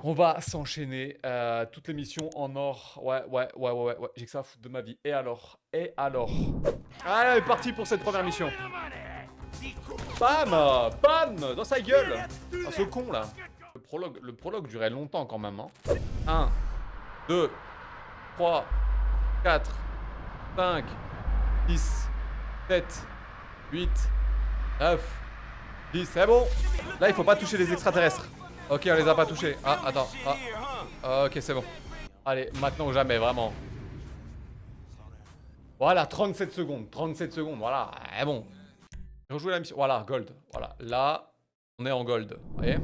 On va s'enchaîner toutes les missions en or. Ouais. J'ai que ça à foutre de ma vie. Et alors? Allez, parti pour cette première mission. Bam! Bam! Dans sa gueule! Ah, ce con là. Le prologue durait longtemps quand même. Hein. 1, 2, 3, 4, 5, 6, 7, 8, 9, 10. C'est bon! Là, il faut pas toucher les extraterrestres. Ok, on les a pas touchés. Ah, attends. Ah. Ok, c'est bon. Allez, maintenant ou jamais, vraiment. Voilà, 37 secondes. 37 secondes, voilà. Eh bon. Rejouer la mission. Voilà, gold. Voilà, là, on est en gold. Vous voyez?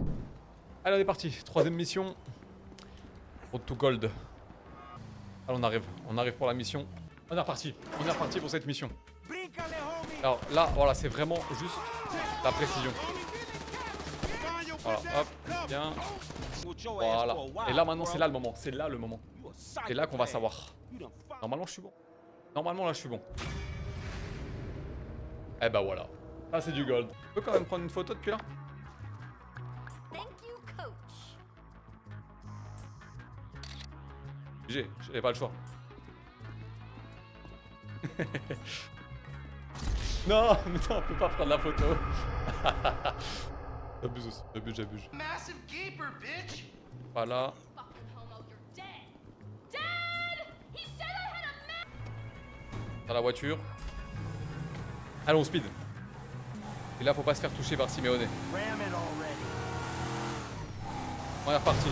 Allez, on est parti. Troisième mission. Road to gold. Allez, on arrive pour la mission. On est reparti pour cette mission. Alors là, voilà, c'est vraiment juste la précision. Voilà, hop, bien. Voilà. Et là, maintenant, c'est là le moment. C'est là le moment. C'est là qu'on va savoir. Normalement, je suis bon. Normalement, là, je suis bon. Eh ben voilà. Ah, c'est du gold. Tu peux quand même prendre une photo depuis là? J'ai pas le choix. Non, mais non, on peut pas prendre la photo. J'abuse aussi, j'abuse. Voilà. Dans la voiture. Allons, speed. Et là, faut pas se faire toucher par Simeone. On est reparti.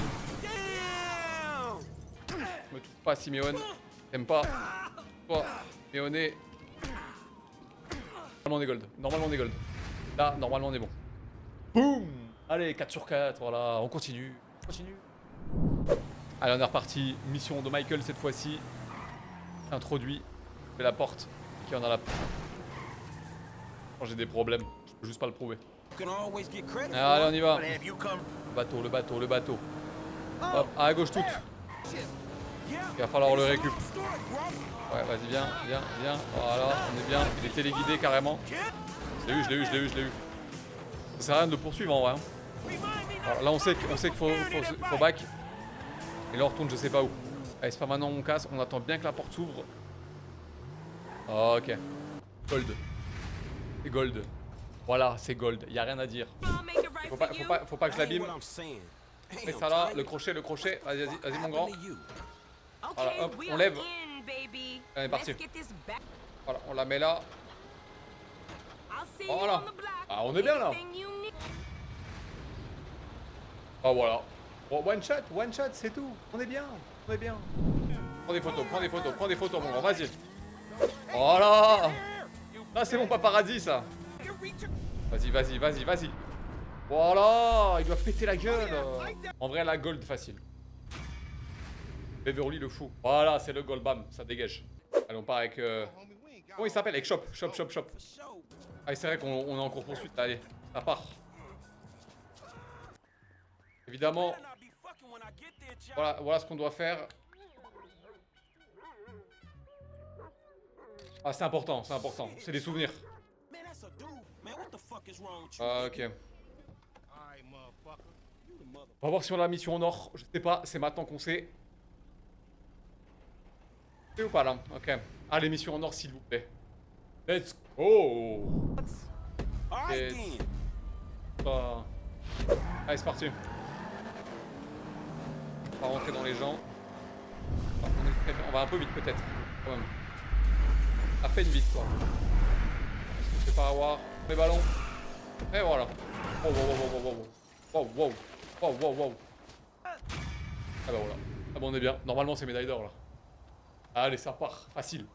Me touche pas, Simeone. T'aimes pas. Toi, Simeone. Normalement, on est gold. Là, normalement, on est bon. Boum! Allez, 4 sur 4, voilà. On continue. Allez, on est reparti. Mission de Michael cette fois-ci. Introduit. Fait la porte. Qui en a la... J'ai des problèmes. Je peux juste pas le prouver. Allez, on y va. Le bateau. Hop, à gauche toute. Il va falloir le récup. Ouais, vas-y, viens. Voilà, on est bien. Il est téléguidé carrément. Je l'ai eu. Ça sert à rien de le poursuivre en vrai. Hein. Alors, là, on sait qu'il faut back. Et là, on retourne je sais pas où. Allez, c'est pas maintenant on casse. On attend bien que la porte s'ouvre. Ok. Gold. C'est gold. Voilà, c'est gold. Y a rien à dire. Faut pas que je l'abîme. Fais ça là, le crochet. Vas-y mon grand. Voilà, hop, on lève. On est parti. Voilà, on la met là. Voilà. Ah, on est bien là. Ah voilà. One shot, c'est tout. On est bien. Prends des photos mon grand, vas-y. Voilà. Là c'est mon paparazzi ça. Vas-y. Voilà, il doit péter la gueule. En vrai, la gold facile. Beverly le fou. Voilà, c'est le gold, bam, ça dégage. Allez, on part avec... Comment il s'appelle? Avec Shop. Ah, c'est vrai qu'on est en cours poursuite, allez, ça part. Évidemment, voilà ce qu'on doit faire. Ah, c'est important, c'est des souvenirs. Ok. On va voir si on a la mission en or. Je sais pas, c'est maintenant qu'on sait. C'est ou pas là? Ok. Ah, les missions en or, s'il vous plaît. Let's go! Allez, c'est parti. On va rentrer dans les gens. On va un peu vite peut-être. Quand même. À peine vite quoi. Parce que je sais pas avoir mes ballons. Et voilà. Wow. Ah bah voilà. Ah bon, on est bien. Normalement c'est médaille d'or là. Allez, ça part. Facile.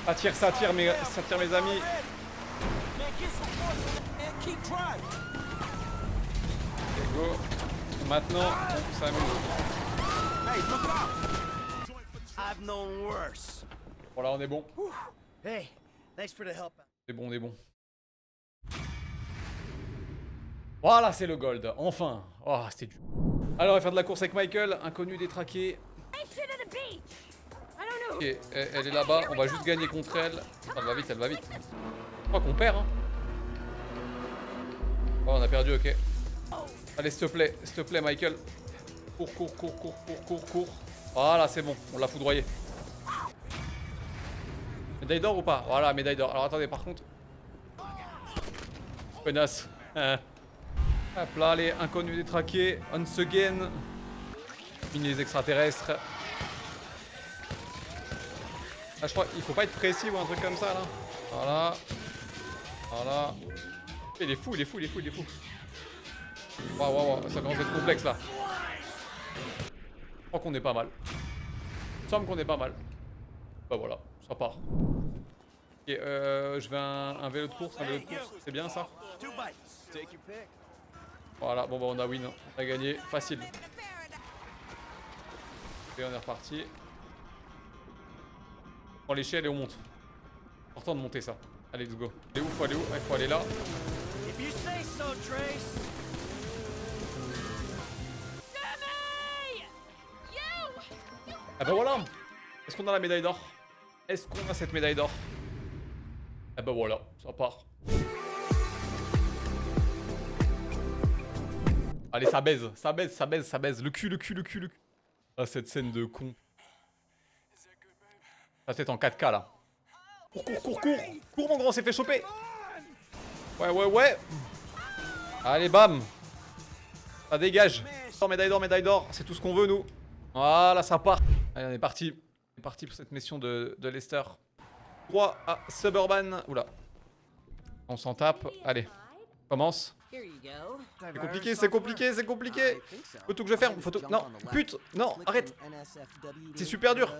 Ça tire mes amis. Et go. Maintenant, on s'amuse. Voilà, on est bon. On est bon. Voilà, c'est le gold. Enfin. Oh, c'était dur. Alors, on va faire de la course avec Michael. Inconnu détraqué. Ok, elle est là-bas. On va juste gagner contre elle. Elle va vite. Je crois qu'on perd, hein. Oh, on a perdu, ok. Allez, s'il te plaît, Michael. Cours. Voilà, c'est bon, on l'a foudroyé. Médaille d'or ou pas? Voilà, médaille d'or. Alors attendez, par contre. Connasse. Hop là, les inconnus détraqués. Once again. Fini les extraterrestres. Ah, je crois qu'il faut pas être précis ou un truc comme ça là. Voilà. Il est fou. Waouh, ça commence à être complexe là. Je crois qu'on est pas mal. Il me semble qu'on est pas mal. Bah voilà, ça part. Ok, je vais un vélo de course, c'est bien ça? Voilà, bon bah on a win, on a gagné, facile. Et on est reparti. On prend l'échelle et on monte. Important de monter ça. Allez, let's go. Il faut aller où? Il faut aller là. Ah bah voilà. Est-ce qu'on a la médaille d'or? Est-ce qu'on a cette médaille d'or? Ah bah voilà, ça part. Allez, ça baise. Le cul. Ah, cette scène de con. Ça c'est en 4K là. Cours mon grand, on s'est fait choper. Ouais. Allez, bam. Ça dégage. Médaille d'or, c'est tout ce qu'on veut nous. Voilà, ça part. Allez, on est parti. On est parti pour cette mission de Lester. 3 à Suburban. Oula. On s'en tape. Allez, commence. C'est compliqué. Faut tout que je ferme. Non, pute. Non, arrête. C'est super dur.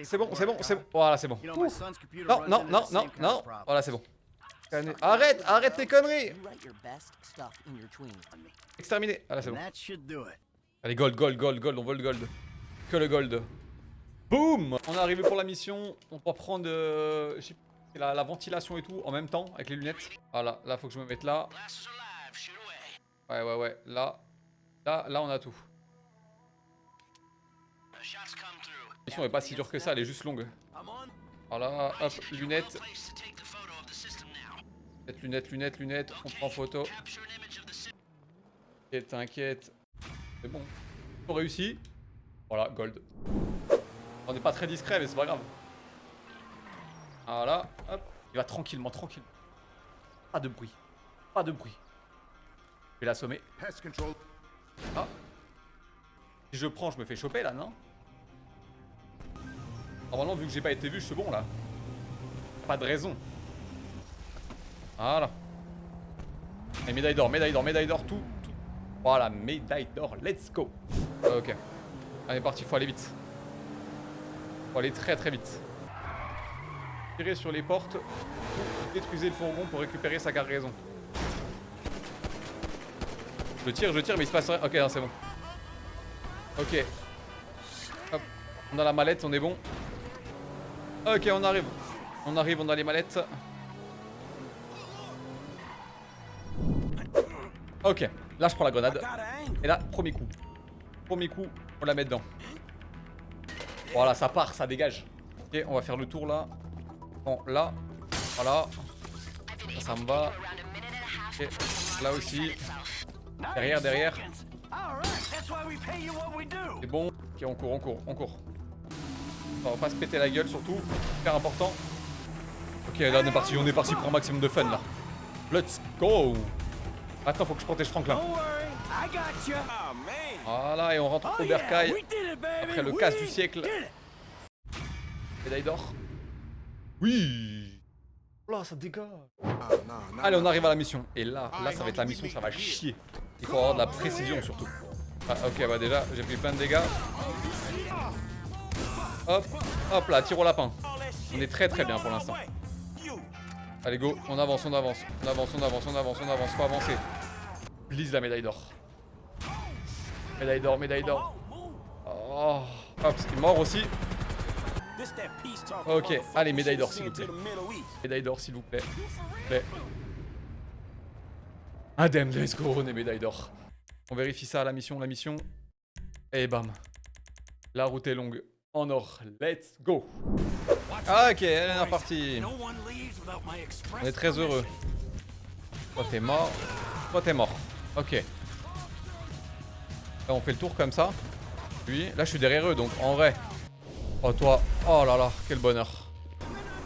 C'est bon. Voilà, c'est bon. Non. Voilà, c'est bon. Arrête tes conneries. Exterminé. Voilà, c'est bon. Allez, gold. On veut le gold. Que le gold. Boum. On est arrivé pour la mission. On peut prendre la ventilation et tout en même temps avec les lunettes. Voilà, là faut que je me mette là. Ouais. Là, on a tout. La mission est pas si dure que ça, elle est juste longue. Voilà, hop, lunettes. Lunettes, on prend photo. T'inquiète. C'est bon. On réussit. Voilà, gold. On n'est pas très discret, mais c'est pas grave. Voilà, hop. Il va tranquillement. Pas de bruit. Je vais l'assommer. Ah. Si je prends, je me fais choper là, non? Normalement, vu que j'ai pas été vu, je suis bon là. Pas de raison. Voilà. Et médaille d'or, tout. Voilà, médaille d'or, let's go. Ok. Allez, parti, faut aller vite. Faut aller très vite. Tirez sur les portes, détruisez le fourgon pour récupérer sa cargaison. Je tire, mais il se passe rien. Ok, non, c'est bon. Ok. Hop. On a la mallette, on est bon. Ok, on arrive, on a les mallettes. Ok, là je prends la grenade. Et là, premier coup, on la met dedans. Voilà, ça part, ça dégage. Ok, on va faire le tour là. Bon, là, voilà. Ça me va. Ok, là aussi. Derrière. C'est bon. Ok, on court. On va pas se péter la gueule surtout. Super important. Ok, là on est parti pour un maximum de fun là. Let's go. Attends, faut que je protège Franklin. Voilà, et on rentre au bercail. Après le casse du siècle. Médaille d'or. Oui. Là, ça dégage. Allez, on arrive à la mission. Et là, ça va être la mission, ça va chier. Il faut avoir de la précision surtout. Ah, ok, bah déjà, j'ai pris plein de dégâts. Hop là, tir au lapin. On est très bien pour l'instant. Allez, go, on avance. Faut avancer. Please la médaille d'or. Médaille d'or. Oh. Hop, c'est mort aussi. Ok, allez, médaille d'or s'il vous plaît. Adem, let's go, on est médaille d'or. On vérifie ça à la mission. Et bam. La route est longue. En or, let's go. Ok, elle est repartie. On est très heureux. Toi t'es mort. Ok. Là, on fait le tour comme ça. Lui, là je suis derrière eux donc en vrai. Oh toi, oh là là, quel bonheur.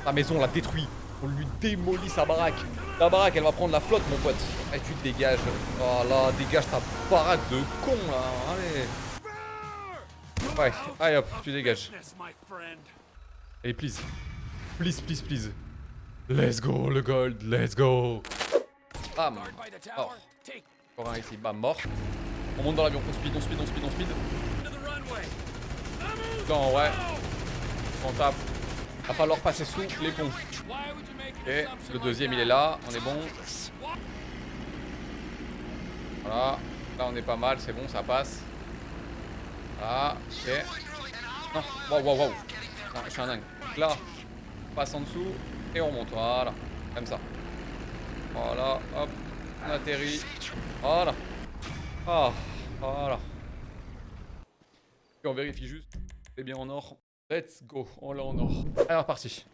La maison l'a détruit. On lui démolit sa baraque. La baraque elle va prendre la flotte mon pote. Et tu te dégages. Oh là, dégage ta baraque de con là. Allez. Ouais, allez hop, tu dégages. Allez please. Please, please, please. Let's go le gold, let's go. Bam. Mort. Encore un ici, bam, mort. On monte dans l'avion, on speed, on speed, on speed, on speed. Non, ouais. On tape. Va falloir passer sous les ponts. Ok, le deuxième il est là, on est bon. Voilà. Là on est pas mal, c'est bon, ça passe. Voilà, ok. Non, wow, wow, wow. Non, je suis un dingue. Là, on passe en dessous et on monte, voilà. Comme ça. Voilà, hop. On atterrit. Voilà. Ah, voilà. Et on vérifie juste. C'est bien en or. Let's go, on l'a en or. Alors parti.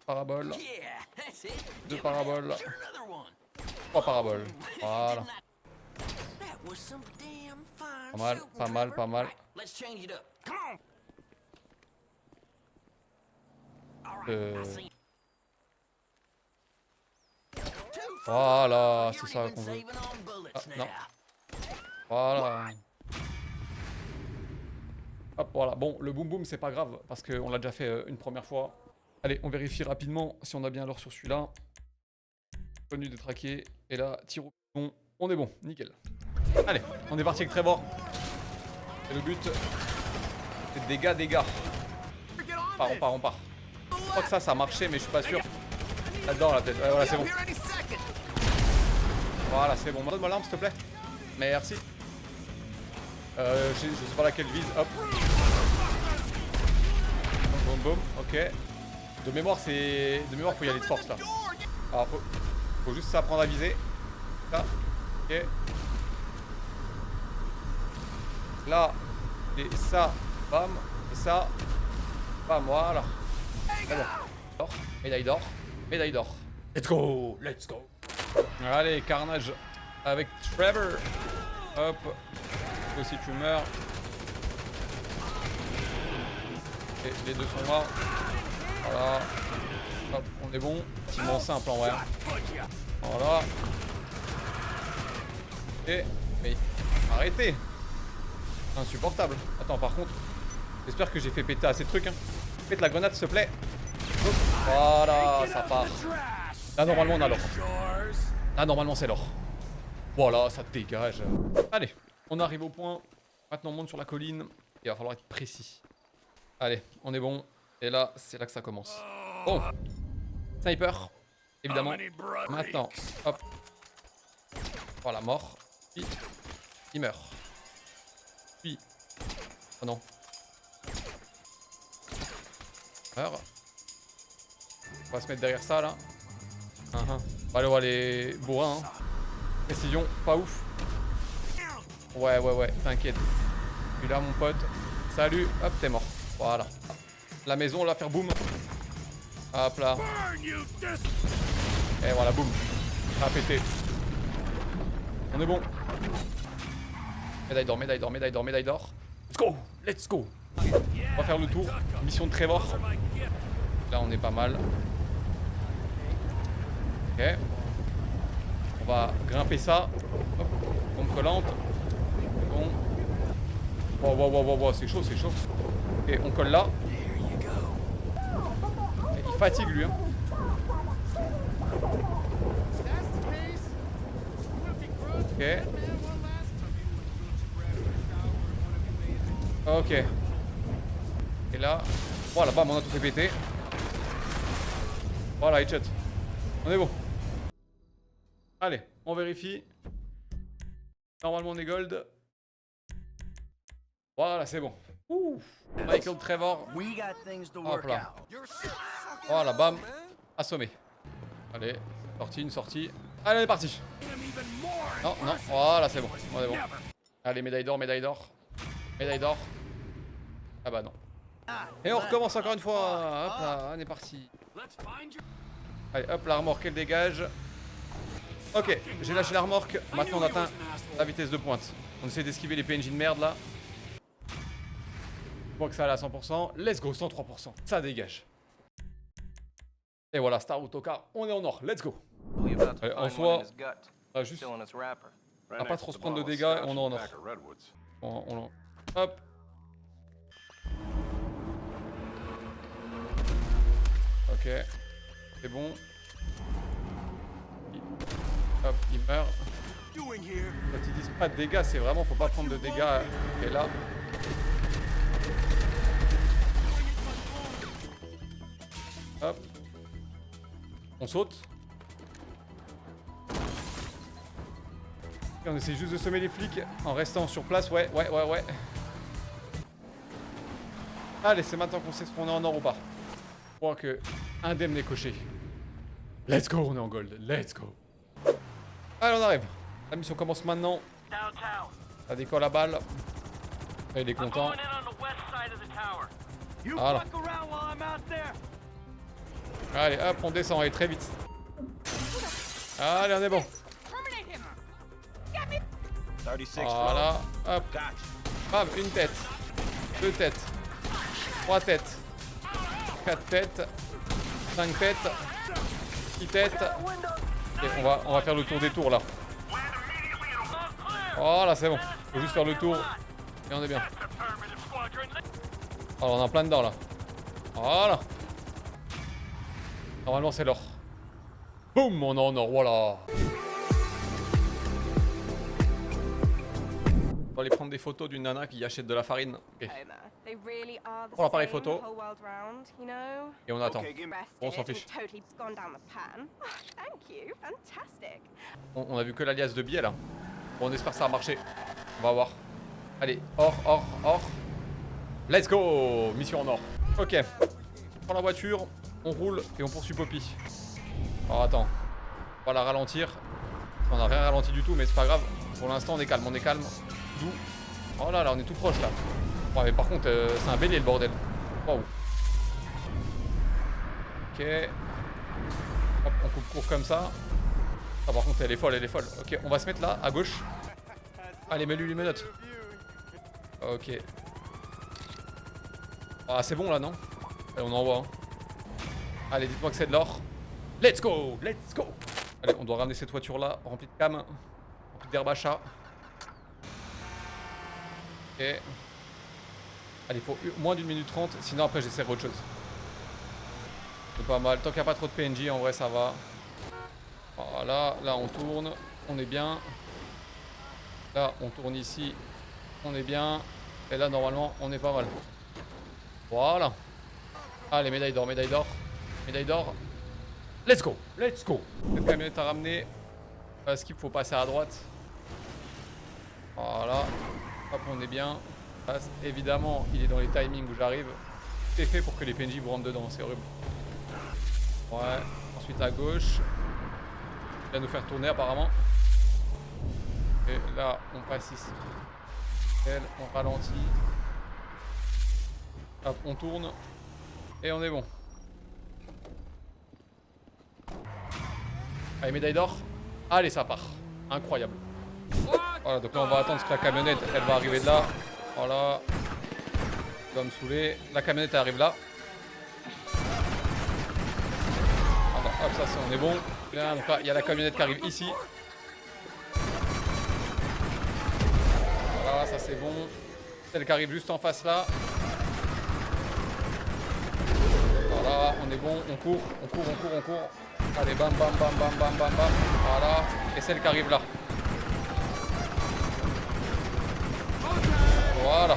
Parabole. 2 paraboles. 3 paraboles. Voilà. Pas mal, pas mal, pas mal. Voilà, c'est ça qu'on veut. Ah, non. Voilà. Hop, voilà. Bon, le boom boom, c'est pas grave, parce qu'on l'a déjà fait une première fois. Allez, on vérifie rapidement si on a bien l'or sur celui-là. Connu de traquer. Et là, tir au piton. On est bon, nickel. Allez, on est parti avec Trevor. C'est le but. C'est dégâts, dégâts. On part, on part, on part. Je crois que ça a marché, mais je suis pas sûr. Là-dedans, la tête. Ouais, voilà, c'est bon. Voilà, c'est bon. Donne-moi l'arme, s'il te plaît. Merci. Je sais pas laquelle vise. Hop. Boum, boum. Ok. De mémoire, faut y aller de force là. Alors, faut juste s'apprendre à viser. Ça. Ok. Là. Et ça. Bam. Et ça. Bam. Voilà. C'est bon. Médaille d'or. Médaille d'or. Let's go. Let's go. Allez, carnage. Avec Trevor. Hop. Aussi tu meurs. Et les deux sont morts. Voilà. Hop, on est bon. Petit simple en vrai. Voilà. Et. Mais. Arrêtez. Insupportable. Attends, par contre. J'espère que j'ai fait péter assez de trucs. Hein. Pète la grenade, s'il te plaît. Hop. Voilà, ça part. Là, normalement, on a l'or. Là, normalement, c'est l'or. Voilà, ça dégage. Allez, on arrive au point. Maintenant, on monte sur la colline. Il va falloir être précis. Allez, on est bon. Et là, c'est là que ça commence. Bon. Sniper, évidemment. Maintenant, hop. Voilà, mort. Puis, il meurt. Puis, oh non. Meurt. On va se mettre derrière ça, là. Allez, on va aller bourrin. Hein. Précision, pas ouf. Ouais, ouais, ouais, t'inquiète. Je suis là, mon pote. Salut, hop, t'es mort. Voilà. La maison, on va faire boum. Hop là. Et voilà, boum. Ça a pété. On est bon. Médaille d'or, médaille d'or, médaille d'or, médaille d'or. Let's go, let's go. On va faire le tour. Mission de Trevor. Là, on est pas mal. Ok. On va grimper ça. Hop. Bombe collante. Bon. Wow, wow, wow, wow, wow. C'est chaud, c'est chaud. Ok, on colle là. Il fatigue lui. Hein. Ok. Ok. Et là. Voilà, bam, on a tout fait péter. Voilà, headshot. On est bon. Allez, on vérifie. Normalement, on est gold. Voilà, c'est bon. Ouf. Michael Trevor. Hop là. Voilà, bam. Assommé. Allez, sortie, une sortie. Allez, on est parti. Non, non, voilà, c'est bon. On est bon. Allez, médaille d'or, médaille d'or. Médaille d'or. Ah bah non. Et on recommence encore une fois. Hop là, on est parti. Allez, hop, l'armor qu'elle dégage. Ok, j'ai lâché la remorque. Maintenant on atteint la vitesse de pointe. On essaie d'esquiver les PNJ de merde là. Je vois que ça allait à 100%. Let's go, 103%. Ça dégage. Et voilà, Star Autocar, on est en or. Let's go. Allez, en soi, juste... On va pas trop se prendre de dégâts et on est en or. Hop. Ok. C'est bon. Hop, il meurt. Quand ils disent pas de dégâts, c'est vraiment faut pas prendre de dégâts. Et là. Hop. On saute. Et on essaie juste de semer les flics en restant sur place. Ouais. Allez, c'est maintenant qu'on sait si on est en or ou pas. Je crois que indemne est coché. Let's go, on est en gold. Let's go. Allez, on arrive. La mission commence maintenant. Ça décolle la balle. Il est content. Voilà. Allez, hop, on descend. Allez, très vite. Allez, on est bon. Voilà. Hop. Bam, une tête. Deux têtes. Trois têtes. Quatre têtes. 5 têtes. 6 têtes. Ok, on va faire le tour des tours là. Voilà, c'est bon. Faut juste faire le tour. Et on est bien. Alors, on est en plein dedans là. Voilà. Normalement, c'est l'or. Boum, on est en or. Voilà. On va aller prendre des photos d'une nana qui achète de la farine. Okay. On l'appareil photo. Et on attend. On s'en fiche. On a vu que l'alias de biais là. Bon, on espère que ça va marcher. On va voir. Allez, or. Let's go. Mission en or. Ok. On prend la voiture, on roule et on poursuit Poppy. Alors attends. On va la ralentir. On n'a rien ralenti du tout, mais c'est pas grave. Pour l'instant, on est calme. D'où. Oh là là, on est tout proche là. Ouais, mais par contre, c'est un bélier le bordel. Waouh. Ok. Hop, on coupe court comme ça. Ah, par contre, elle est folle. Ok, on va se mettre là, à gauche. Allez, mets-lui les menottes. Ok. Ah, c'est bon là, non? Allez, on envoie. Hein. Allez, dites-moi que c'est de l'or. Let's go. Allez, on doit ramener cette voiture là, remplie de cam, remplie d'herbe à chat. Ok. Allez, il faut moins d'1 minute 30, sinon après j'essaierai autre chose. C'est pas mal, tant qu'il n'y a pas trop de PNJ, en vrai ça va. Voilà, là on tourne, on est bien. Là on tourne ici, on est bien. Et là normalement on est pas mal. Voilà. Allez, médaille d'or. Let's go. Cette camionnette à ramener. Parce qu'il faut passer à droite. Voilà. Hop, on est bien. Là, évidemment, il est dans les timings où j'arrive. C'est fait pour que les PNJ vous rentrent dedans, c'est horrible. Ouais. Ensuite à gauche. Il va nous faire tourner apparemment. Et là, on passe ici. On ralentit. Hop, on tourne. Et on est bon. Allez, médaille d'or. Allez, ça part. Incroyable. Voilà, donc là on va attendre que la camionnette, elle va arriver de là. Voilà. Il va me saouler. La camionnette elle arrive là. Voilà, hop, ça c'est on est bon. Bien, donc là il y a la camionnette qui arrive ici. Voilà, ça c'est bon. Celle qui arrive juste en face là. Voilà, on est bon, on court. Allez, bam. Voilà. Et celle qui arrive là. Voilà.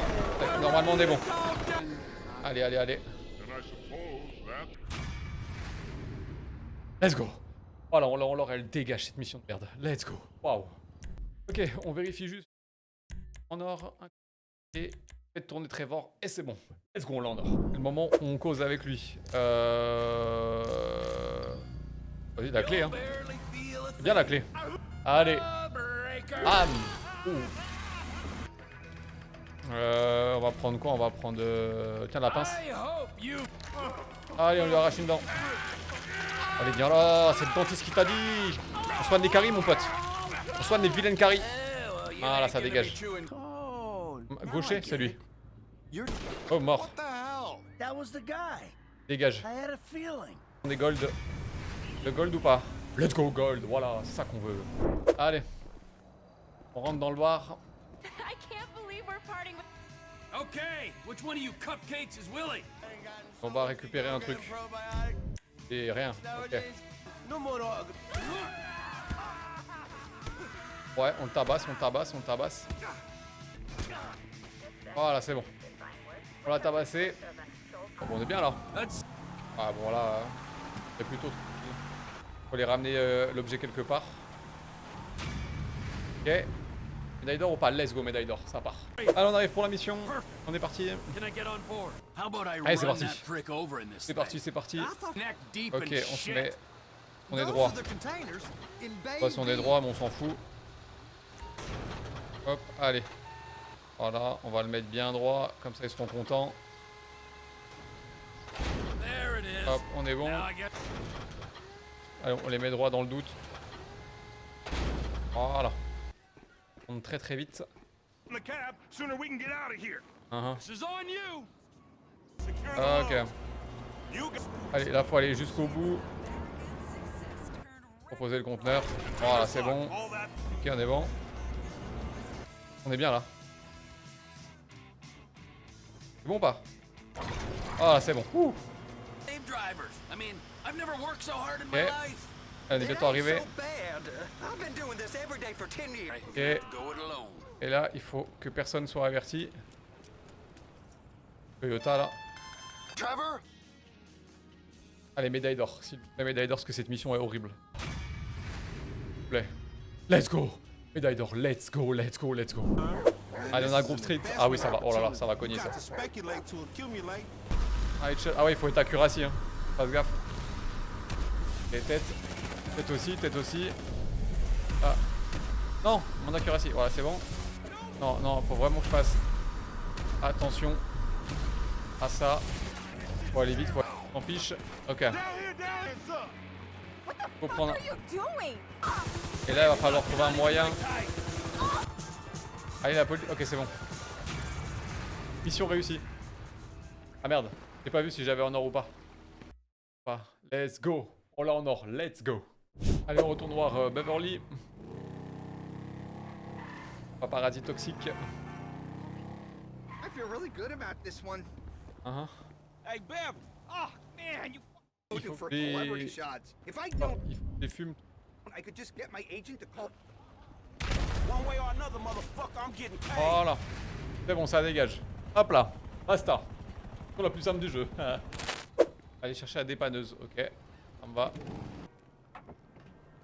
Normalement, on est bon. Allez. Let's go. Voilà, on l'aura, elle dégage cette mission de merde. Let's go. Waouh. Ok, on vérifie juste. En or. Et faites tourner Trevor. Et c'est bon. Let's go, on l'a en or. C'est le moment où on cause avec lui. Vas-y, la clé, hein. C'est bien la clé. Allez. Bam. On va prendre quoi? On va prendre... Tiens, la pince. Allez, on lui arrache une dent. Allez, viens là. C'est le dentiste qui t'a dit. On soigne les carries, mon pote. On soigne les vilaines carries. Ah là, ça dégage. Gaucher, c'est lui. Oh, mort. Dégage. Des gold. Le gold ou pas? Let's go gold, voilà, c'est ça qu'on veut. Allez. On rentre dans le bar. On va récupérer un truc. Et rien, ok. Ouais, on le tabasse, on le tabasse, on le tabasse. Voilà, c'est bon. On l'a tabassé. Bon, on est bien là. Ah bon là, c'est plutôt... Faut les ramener l'objet quelque part. Ok. Médaille d'or ou pas? Let's go, médaille d'or, ça part. Allez, on arrive pour la mission. On est parti. Allez, c'est parti. C'est parti, c'est parti. Ok, on se met... On est droit. Pas si on est droit, mais on s'en fout. Hop, allez. Voilà, on va le mettre bien droit. Comme ça, ils seront contents. Hop, on est bon. Allez, on les met droit dans le doute. Voilà. On monte très très vite. Ok. Allez, là faut aller jusqu'au bout. Proposer le conteneur. Voilà, c'est bon. Ok, on est bon. On est bien là. C'est bon ou pas? Ah, c'est bon. Ouh. Ok. On est bientôt arrivé. Ok. Et là, il faut que personne soit averti. Toyota là. Allez, médaille d'or. La médaille d'or, parce que cette mission est horrible. S'il vous plaît. Let's go. Médaille d'or. Let's go, let's go, let's go. Allez, on a Grove Street. Ah oui, ça va. Oh là là, ça va cogner ça. Allez, ah ouais, il faut être accuracy. Hein. Fasse gaffe. Et tête. Tête aussi, tête aussi. Ah. Non, mon accuracy. Voilà, c'est bon. Non, non, faut vraiment que je fasse attention à ça. Faut aller vite, faut... On fiche. Ok. Faut prendre... Et là, il va falloir trouver un moyen. Allez, la police... Ok, c'est bon. Mission réussie. Ah merde. J'ai pas vu si j'avais en or ou pas. Let's go. On l'a en or. Let's go. Allez, on retourne voir Beverly. Paparazzi toxique. Hey Bev! Oh man, you Il faut les fume. Voilà. C'est bon, ça dégage. Hop là. Basta. C'est la plus simple du jeu. Allez chercher la dépanneuse. Ok. On va.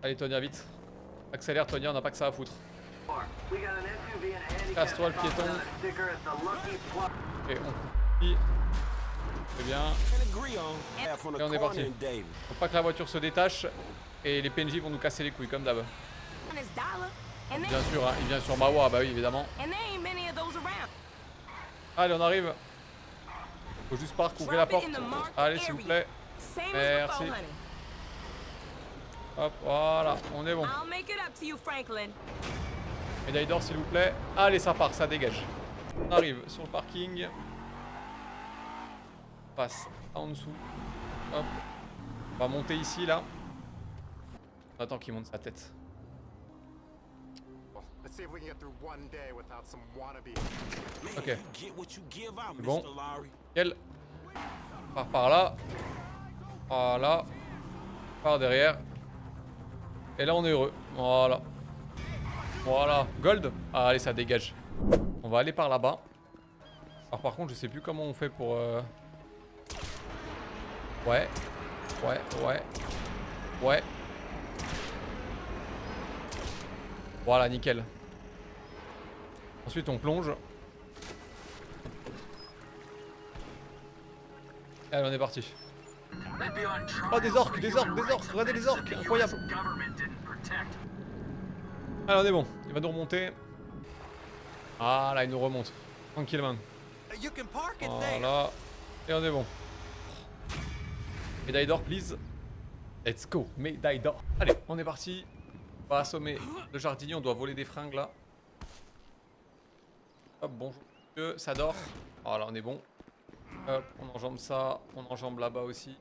Allez, Tonya, vite. Accélère, Tonya, on n'a pas que ça à foutre. Casse-toi le piéton. Ok, on coupe. C'est bien. Et on est parti. Faut pas que la voiture se détache. Et les PNJ vont nous casser les couilles, comme d'hab. Bien sûr, hein, il vient sur Mawa, bah oui, évidemment. Allez, on arrive. Faut juste pas recouvrir la porte. Allez, s'il vous plaît. Merci. Hop, voilà, on est bon. Médaille d'or, s'il vous plaît. Allez, ça part, ça dégage. On arrive sur le parking. On passe en dessous. Hop. On va monter ici, là. On attend qu'il monte sa tête. Ok. C'est bon. Nickel. On part par là. Voilà. Par derrière. Et là, on est heureux. Voilà. Voilà. Gold. Ah, allez, ça dégage. On va aller par là-bas. Alors, par contre, je sais plus comment on fait pour... Ouais. Ouais. Voilà, nickel. Ensuite, on plonge. Allez, on est parti. Oh, des orques. Regardez les orques. Incroyable. Allez, on est bon. Il va nous remonter. Ah, là, il nous remonte. Tranquillement. Voilà. Et on est bon. Médaille d'or, please. Let's go. Médaille d'or. Allez, on est parti. On va assommer le jardinier, on doit voler des fringues là. Hop, bonjour monsieur, ça dort. Voilà, on est bon. Hop, on enjambe ça, on enjambe là-bas aussi.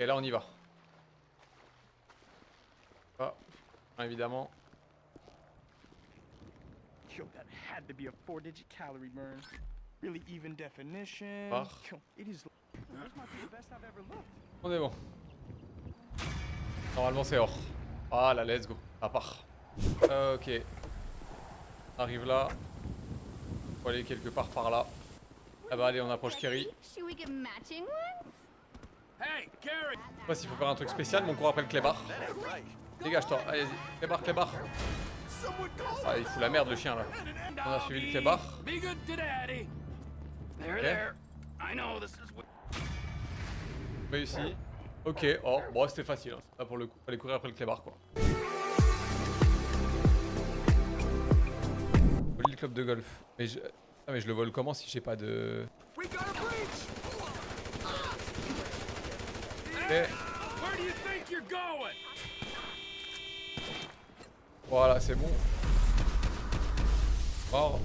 Et là on y va. Ah, évidemment. Yo, that had to be a 4-digit calorie burn. Really even definition. Par. Yo, it is. This might be the best I've ever looked. On est bon. Normalement c'est hors. Ah là, let's go. À part. Ok. On arrive là. Faut aller quelque part par là. Ah bah allez, on approche Kerry. Should we get matching ones? Hey, Carrie! Je sais pas s'il faut faire un truc spécial, mon cours appelle Clébar. Dégage-toi, allez-y. Clébar, Clébar. Ah, il fout la merde le chien là. On a suivi le Clébar. Be good to daddy. There, there. I know this is what. Réussi. Ok, oh, bon c'était facile. Hein. Là pour le coup, fallait courir après le Clébar quoi. Voler le club de golf. Mais je... Ah mais je le vole comment si j'ai pas de... We got a breach! Ok. Where do you think you're going? Voilà, c'est bon. Mort.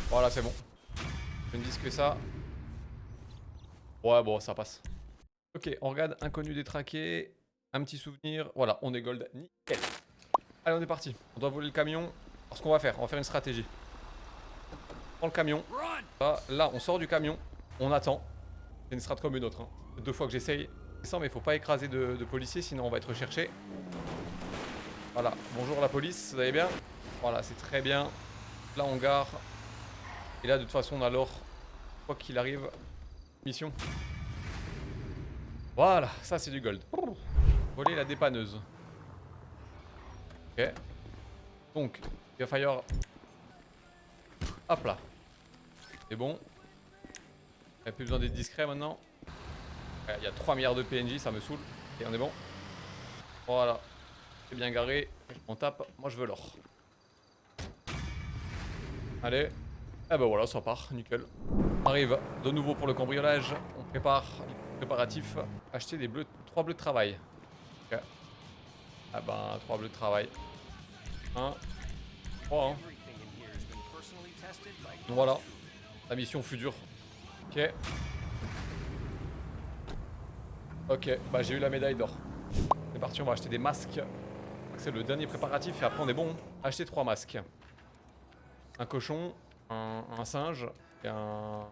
Voilà, c'est bon. Je ne dis que ça. Ouais, bon, ça passe. Ok, on regarde inconnu détraqué. Un petit souvenir. Voilà, on est gold. Nickel. Allez, on est parti. On doit voler le camion. Alors, ce qu'on va faire, on va faire une stratégie. On prend le camion. Là, on sort du camion. On attend. C'est une strat comme une autre. Hein. 2 fois que j'essaye. Mais il faut pas écraser de policiers, sinon on va être recherché. Voilà, bonjour la police, vous allez bien? Voilà, c'est très bien. Là on gare. Et là de toute façon on a l'or. Quoi qu'il arrive. Mission. Voilà, ça c'est du gold. Voler la dépanneuse. Ok. Donc, il va falloir... Hop là. C'est bon. Il n'y a plus besoin d'être discret maintenant. Il y a 3 milliards de PNJ, ça me saoule. Et on est bon. Voilà. C'est bien garé. On tape. Moi je veux l'or. Allez. Ah bah voilà, ça part. Nickel. On arrive de nouveau pour le cambriolage. On prépare les préparatifs. Acheter des bleus, 3 bleus de travail. Ok. Ah bah 3 bleus de travail. 1. 3 hein. Voilà. La mission fut dure. Ok. Ok, bah j'ai eu la médaille d'or. C'est parti, on va acheter des masques. C'est le dernier préparatif et après on est bon. Acheter 3 masques. Un cochon, un singe et un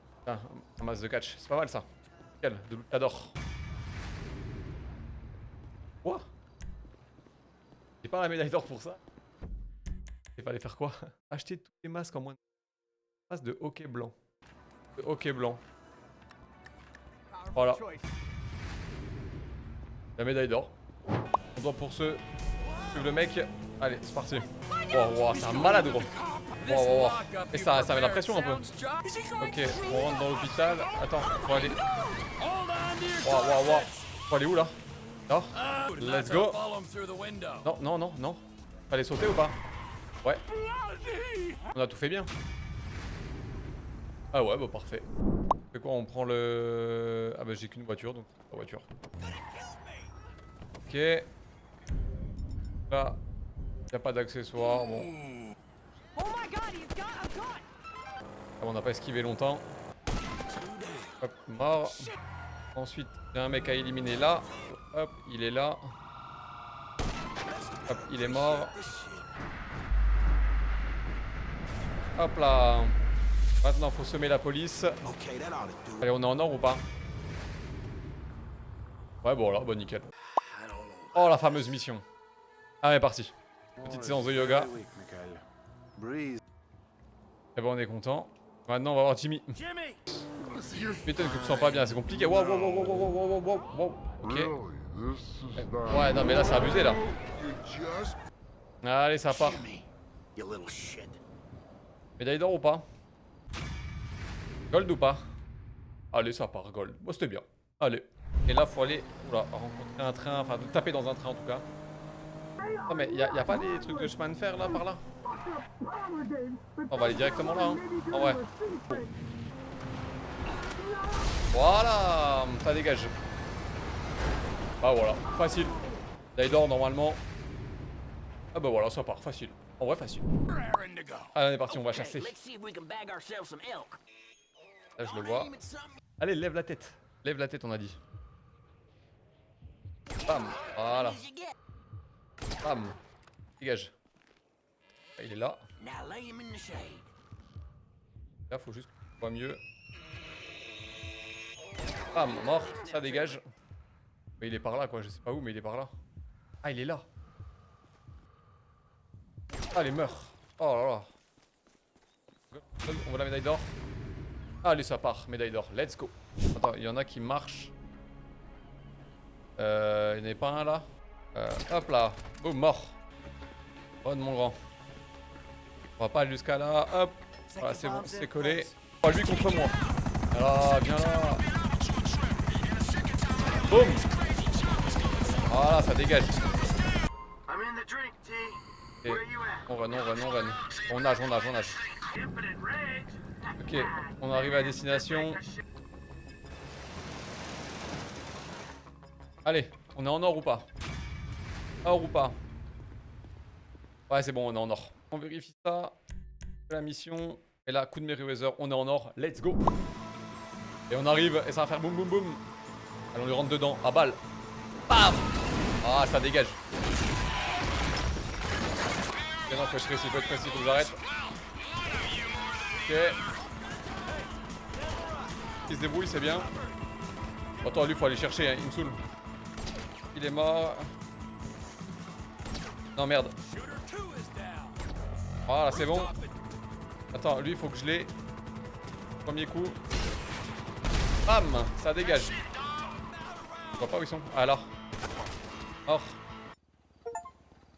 masque de catch. C'est pas mal ça. Nickel, de l'adore. Quoi? J'ai pas la médaille d'or pour ça. Il fallait faire quoi? Acheter tous les masques en moins de... Masque de hockey blanc. De hockey blanc. Voilà. La médaille d'or. On doit pour ce... Le mec... Allez, c'est parti. Wow, wow, c'est un malade gros. Wow, wow, wow. Et ça met la pression un peu. Ok, on rentre dans l'hôpital. Attends, faut aller... Wow, wow, wow. Faut aller où là? Non. Let's go. Non, non, non, non. Fallait sauter ou pas? Ouais. On a tout fait bien. Ah ouais, bah parfait. C'est quoi, on prend le... Ah bah j'ai qu'une voiture, donc la voiture. Ok. Là, y a pas d'accessoires, bon. Ah, on n'a pas esquivé longtemps. Hop, mort. Ensuite, il y a un mec à éliminer là. Hop, il est là. Hop, il est mort. Hop là. Maintenant, faut semer la police. Allez, on est en or ou pas? Ouais, bon là, bon nickel. Oh, la fameuse mission. Allez, parti. Petite séance de yoga. Et ben, on est content. Maintenant, on va voir Jimmy. M'étonne que tu te sens pas bien, c'est compliqué. Wow, wow, wow, wow, wow, wow, wow, wow. Ok. Ouais, non, mais là, c'est abusé là. Allez, ça part. Médaille d'or ou pas? Gold ou pas? Allez, ça part, gold. Bon, c'était bien. Allez. Et là, faut aller rencontrer un train, enfin, taper dans un train en tout cas. Non, mais y a pas des trucs de chemin de fer là, par là? On va aller directement là, hein. En vrai. Voilà, ça dégage. Bah voilà, facile. Médaille d'or normalement. Ah bah voilà, ça part, facile. En vrai, facile. Raring to go. Allez, on est parti, on va chasser. Let's see if we can bag ourselves some elk. Là, je le vois. Allez, lève la tête. Lève la tête, on a dit. Bam. Voilà. Bam. Dégage. Ah, il est là. Now lay him in the shade. Là, faut juste qu'on voit mieux. Bam, mort. Ça dégage. Mais il est par là, quoi. Je sais pas où, mais il est par là. Ah, il est là. Ah, les meurt. Oh là là. On voit la médaille d'or. Allez, ça part. Médaille d'or. Let's go. Attends, il y en a qui marchent. Il n'y en avait pas un là. Hop là. Boum, mort. Bonne, mon grand. On va pas aller jusqu'à là. Hop. Voilà, c'est bon, c'est collé. Oh, lui contre moi. Alors, viens là. Boum. Voilà, ça dégage. Et on run, on run, on run. On nage, on nage, on nage. Ok, on arrive à destination. Allez, on est en or ou pas? Or ou pas? Ouais, c'est bon, on est en or. On vérifie ça. La mission. Et là, coup de Merryweather, on est en or. Let's go. Et on arrive, et ça va faire boum boum boum. Allez, on lui rentre dedans, à balle. Bam. Ah, ça dégage. Ok, non, faut être précis, faut que j'arrête. Ok. Il se débrouille, c'est bien. Attends, lui, faut aller chercher, hein, il me saoule. Il est mort. Non, merde. Voilà, c'est bon. Attends, lui, il faut que je l'ai. Premier coup. Bam, ça dégage. Je vois pas où ils sont. Ah, là. Or.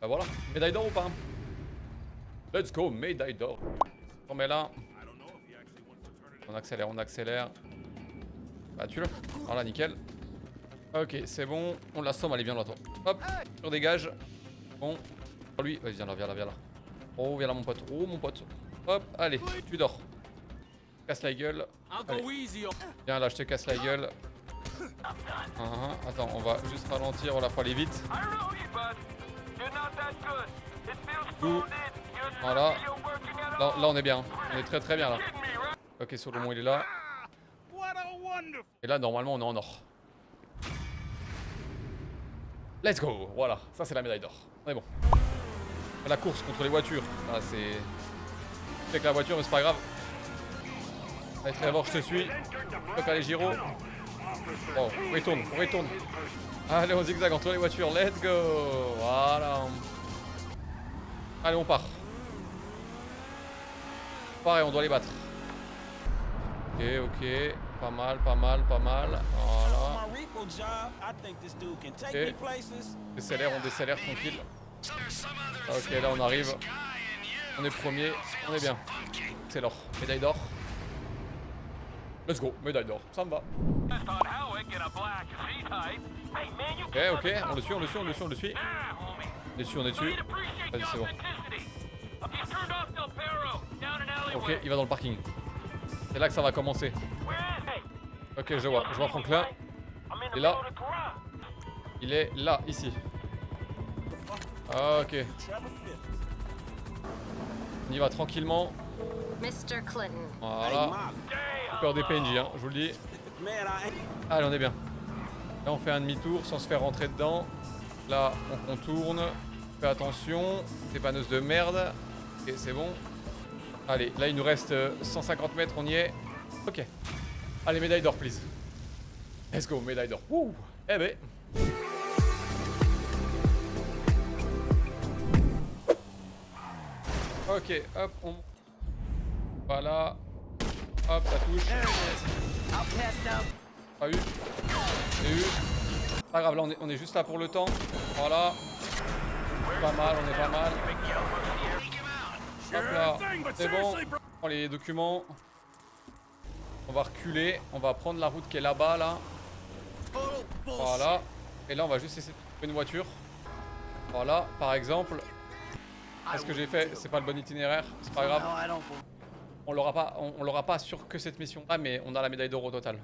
Bah voilà. Médaille d'or ou pas? Let's go, médaille d'or. On met là. On accélère, on accélère. Bah, tue-le. Voilà, nickel. Ok, c'est bon. On l'assomme, allez, viens là, toi. Hop, on dégage. Bon. Oh, lui, vas-y, viens là, viens là, viens là. Oh, viens là, mon pote. Oh, mon pote. Hop, allez, tu dors. Casse la gueule. Allez. Viens là, je te casse la gueule. Attends, on va juste ralentir, on la faut aller vite. Ouh. Voilà. Là, on est bien. On est très très bien là. Ok, Solomon il est là. Et là, normalement, on est en or. Let's go. Voilà, ça c'est la médaille d'or. On est bon. La course contre les voitures. Ah, c'est... avec la voiture, mais c'est pas grave. Allez, Trevor, je te suis. Toc, allez, Giro. Bon, on retourne. Allez, on zigzag entre les voitures. Let's go. Voilà. Allez, on part. Pareil, on doit les battre. Ok. Pas mal. Voilà. Ok. On décélère, tranquille. Ok, là on arrive. On est premier, on est bien. C'est l'or. Médaille d'or. Let's go, médaille d'or. Ça me va. Ok. On le suit. On est dessus. Vas-y, c'est bon. Ok, il va dans le parking. C'est là que ça va commencer. Ok, je vois Franklin. Il est là. Il est là, ici. Ok. On y va tranquillement. Mr. Clinton. Voilà. Peur des PNJ, hein, je vous le dis. Allez, on est bien. Là, on fait un demi-tour sans se faire rentrer dedans. Là, on contourne. Fais attention. Dépanneuse de merde. Ok, c'est bon. Allez, là, il nous reste 150 mètres, on y est. Ok. Allez, médaille d'or, please. Let's go, médaille d'or. Wouh. Eh ben. Ok, hop, on... Voilà. Hop, ça touche. Pas eu. J'ai eu. Pas grave, là on est juste là pour le temps. Voilà. Pas mal, on est pas mal. Hop là, c'est bon. On prend les documents. On va reculer. On va prendre la route qui est là-bas, là. Voilà. Et là, on va juste essayer de trouver une voiture. Voilà, par exemple. Est-ce que j'ai fait? C'est pas le bon itinéraire. C'est pas grave. On l'aura pas sur que cette mission. Ah, mais on a la médaille d'or au total.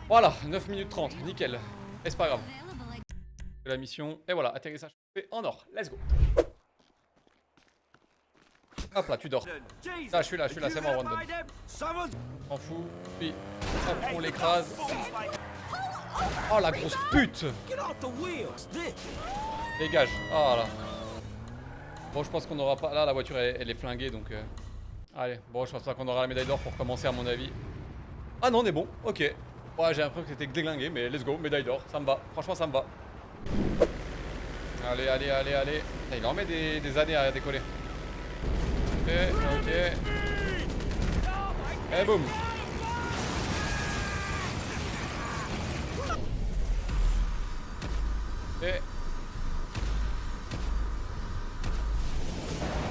Voilà, 9 minutes 30. Nickel. Et c'est pas grave. de la mission. Et voilà, atterrissage fait en or. Let's go. Hop là, tu dors. Là, je suis là, c'est moi, Random. M'en fous. Puis, hop, on l'écrase. Oh la grosse pute! Dégage. Oh là. Bon, je pense qu'on aura pas. Là, la voiture elle est flinguée donc. Allez, bon, je pense pas qu'on aura la médaille d'or pour commencer, à mon avis. Ah non, on est bon. Ok. Ouais, j'ai l'impression que c'était déglingué, mais let's go, médaille d'or. Ça me va. Franchement, ça me va. Allez, allez, allez, allez. Putain, il en met des années à décoller. Ok, ok. Et boum. Et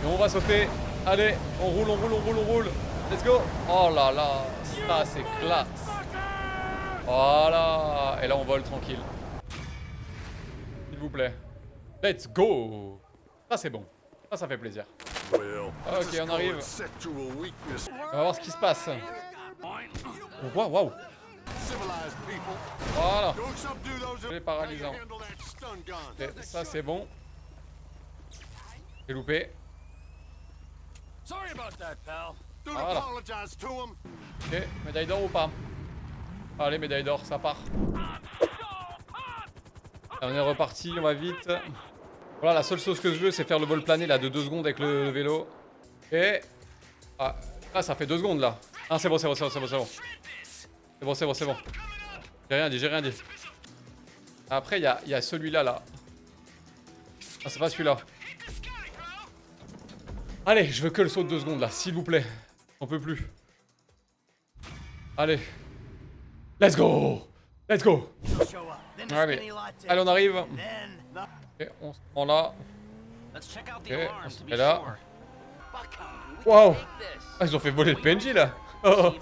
on va sauter. Allez, on roule, on roule, on roule, on roule. Let's go. Oh là là, ça c'est classe. Voilà. Et là on vole tranquille. S'il vous plaît. Let's go. Ça c'est bon. Ça fait plaisir. Ok, on arrive. On va voir ce qui se passe. Oh, waouh, waouh. Voilà. Les paralysants. Okay, ça c'est bon. J'ai loupé. Voilà. Ok, médaille d'or ou pas? Allez, médaille d'or, ça part. On est reparti, on va vite. Voilà, la seule chose que je veux, c'est faire le vol plané là de 2 secondes avec le vélo. Et. Ah, là, ça fait 2 secondes là. Ah, c'est bon, c'est bon, c'est bon, c'est bon, c'est bon. C'est bon, c'est bon, c'est bon. J'ai rien dit, j'ai rien dit. Après, il y a celui-là là. Ah, c'est pas celui-là. Allez, je veux que le saut de 2 secondes là, s'il vous plaît. On peut plus. Allez. Let's go. Let's go. Allez. Allez, on arrive. Ok, on se prend là. Ok, on se met là. Waouh. Ah, ils ont fait voler le PNJ là. Oh,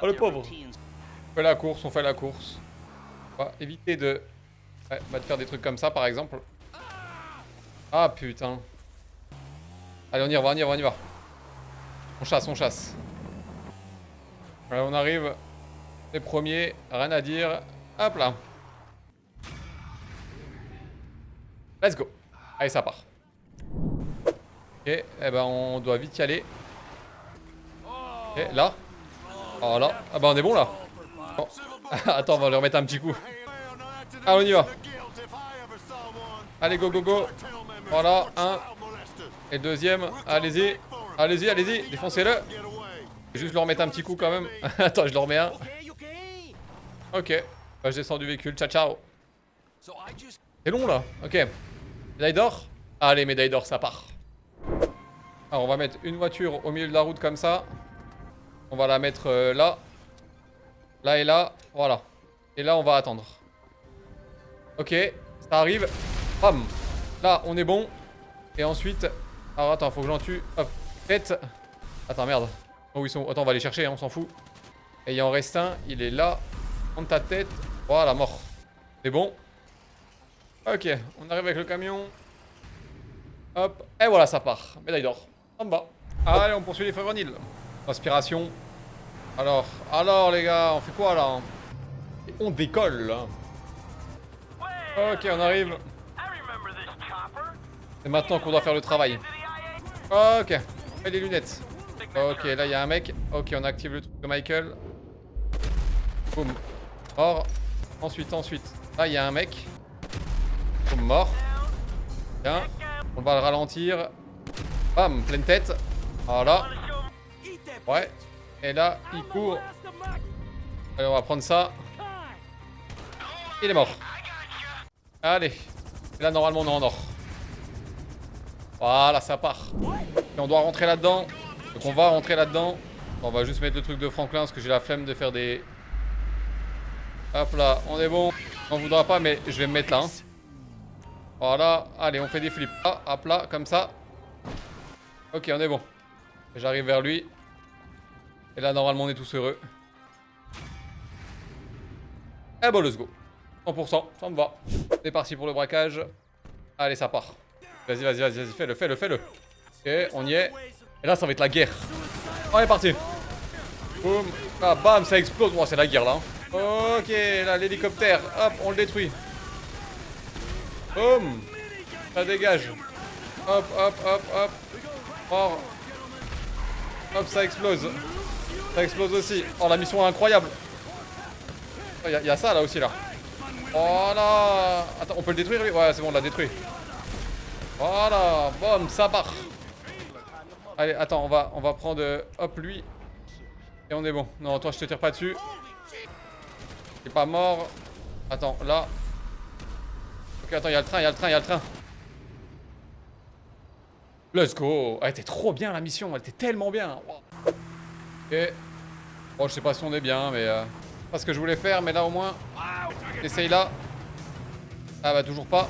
oh le pauvre. On fait la course, on fait la course. On va éviter de... Ouais, de faire des trucs comme ça par exemple. Ah putain. Allez, on y va, on y va, on y va. On chasse, on chasse. Voilà, on arrive. Les premiers, rien à dire. Hop là. Let's go. Allez, ça part. Ok, eh ben on doit vite y aller. Ok, là. Oh là. Ah bah on est bon là. Bon. Attends, on va leur mettre un petit coup. Ah, on y va. Allez, go, go, go. Voilà, un. Et le deuxième. Allez-y. Allez-y, allez-y. Défoncez-le. Je vais juste leur mettre un petit coup quand même. Attends, je leur mets un. Ok. Bah, je descends du véhicule. Ciao, ciao. C'est long là. Ok. Médaille d'or. Allez, médaille d'or, ça part. Alors, on va mettre une voiture au milieu de la route comme ça. On va la mettre là. Là et là. Voilà. Et là, on va attendre. Ok. Ça arrive. Bam. Là, on est bon. Et ensuite... Alors, attends, faut que j'en tue. Hop. Tête. Attends, merde. Oh, ils sont... Attends, on va les chercher, hein, on s'en fout. Et il en reste un. Il est là. Prends ta tête. Voilà, mort. C'est bon. Ok. On arrive avec le camion. Hop. Et voilà, ça part. Médaille d'or. En bas. Allez, on poursuit les févriles. Inspiration. Alors les gars, on fait quoi là? Et on décolle là. Ok, on arrive. C'est maintenant qu'on doit faire le travail. Ok, fais les lunettes. Ok, là il y a un mec. Ok, on active le truc de Michael. Boum. Mort. Ensuite. Là il y a un mec. Boum, mort. Bien. On va le ralentir. Bam, pleine tête. Voilà. Ouais. Et là, il court. Allez, on va prendre ça. Il est mort. Allez. Et là, normalement, on est en or. Voilà, ça part. Et on doit rentrer là-dedans. Donc, on va rentrer là-dedans. On va juste mettre le truc de Franklin parce que j'ai la flemme de faire des... Hop là, on est bon. On voudra pas, mais je vais me mettre là. Hein. Voilà. Allez, on fait des flips. Ah, hop là, comme ça. Ok, on est bon. J'arrive vers lui. Et là, normalement, on est tous heureux. Eh bon, let's go. 100%, ça me va. C'est parti pour le braquage. Allez, ça part. Vas-y, fais-le. Ok, on y est. Et là, ça va être la guerre. On est parti. Boum. Ah, bam, ça explose. Oh, c'est la guerre, là. Ok, là, l'hélicoptère. Hop, on le détruit. Boum. Ça dégage. Hop, hop, hop, hop. Mort. Hop, ça explose. Ça explose aussi. Oh, la mission est incroyable. Il y a ça là aussi là. Oh là. Attends, on peut le détruire lui? Ouais, c'est bon, on l'a détruit. Voilà. Boum, ça part. Allez, attends, on va prendre hop lui. Et on est bon. Non, toi je te tire pas dessus. T'es pas mort. Attends, là. Ok, attends, il y a le train, il y a le train, il y a le train. Let's go. Elle était trop bien la mission, elle était tellement bien. Wow. Ok. Bon, je sais pas si on est bien, mais c'est pas ce que je voulais faire, mais là au moins. Essaye là. Ah bah toujours pas.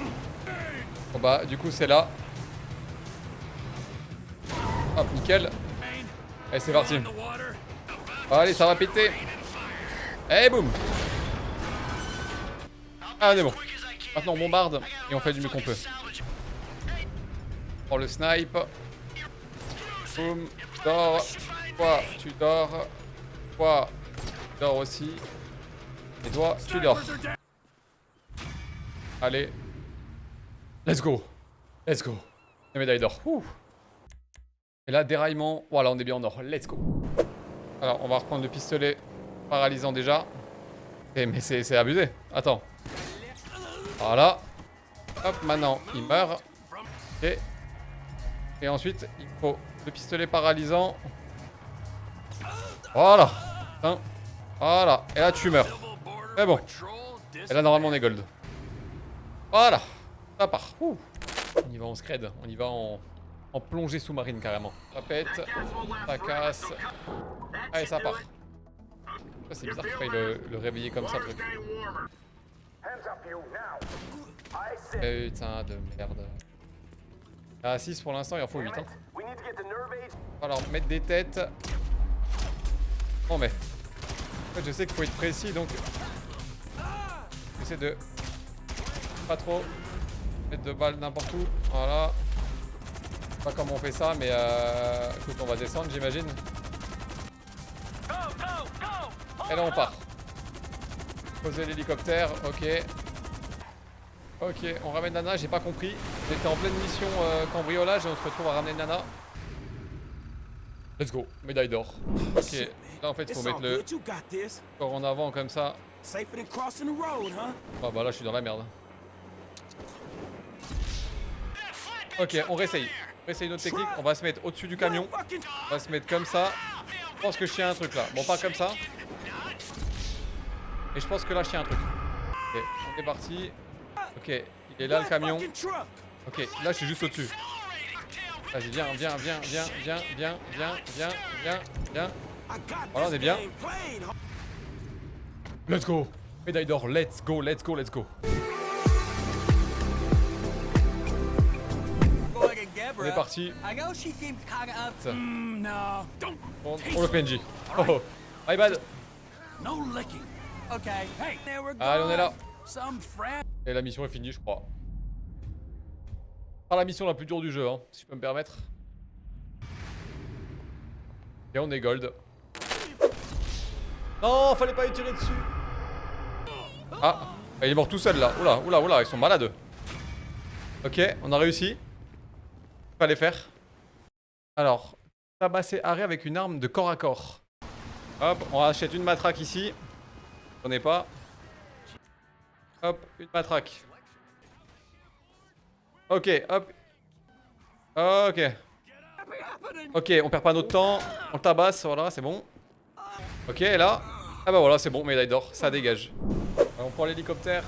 Bon bah du coup c'est là. Hop, nickel. Allez, c'est parti. Allez, ça va péter. Et boum. Ah, on est bon. Maintenant on bombarde et on fait du mieux qu'on peut. On prend le snipe. Boum. Tu dors. Toi, tu dors. Toi, tu dors aussi. Et toi, tu dors. Allez. Let's go. Let's go. La médaille d'or. Et là, déraillement. Voilà, on est bien en or. Let's go. Alors, on va reprendre le pistolet paralysant déjà. Mais c'est abusé. Attends. Voilà. Hop, maintenant, il meurt. Ok. Et ensuite, il faut le pistolet paralysant. Voilà. Hein. Voilà. Et là, tu meurs. C'est bon. Et là, normalement, on est gold. Voilà. Ça part. On y va en scred. On y va en plongée sous-marine carrément. Ça pète. Ça casse. Allez, ça part. C'est bizarre qu'il faille le réveiller comme ça, le truc. Putain de merde. À 6 pour l'instant, il en faut 8. Hein. Alors, mettre des têtes. Bon, mais. En fait, je sais qu'il faut être précis donc. J'essaie de. Pas trop. Mettre de balles n'importe où. Voilà. Je sais pas comment on fait ça, mais écoute, on va descendre, j'imagine. Et là, on part. Poser l'hélicoptère, ok. Ok, on ramène Nana, j'ai pas compris. J'étais en pleine mission cambriolage et on se retrouve à ramener Nana. Let's go, médaille d'or. Ok, là en fait il faut mettre le corps en avant comme ça. Ah bah là je suis dans la merde. Ok, on réessaye. On réessaye notre technique, on va se mettre au-dessus du camion. On va se mettre comme ça. Je pense que je tiens un truc là. Bon, pas comme ça. Et je pense que là je tiens un truc. Ok, on est parti. Ok, il est là le camion. Ok, là je suis juste au-dessus. Vas-y, viens. Voilà, on est bien. Let's go. Médaille d'or, let's go. On est parti. Pour le PNJ. Oh, my bad. Allez, on est là. Et la mission est finie, je crois. Pas la mission la plus dure du jeu, hein, si je peux me permettre. Et on est gold. Non, fallait pas y tirer dessus. Ah, il est mort tout seul là. Oula, ils sont malades. Ok, on a réussi. Fallait faire. Alors, tabasser arrêt avec une arme de corps à corps. Hop, on achète une matraque ici. On n'est pas. Hop, une matraque. Ok, hop. Ok. Ok, on perd pas notre temps. On le tabasse, voilà, c'est bon. Ok, et là. Ah bah voilà, c'est bon, médaille d'or, ça dégage. Alors, on prend l'hélicoptère.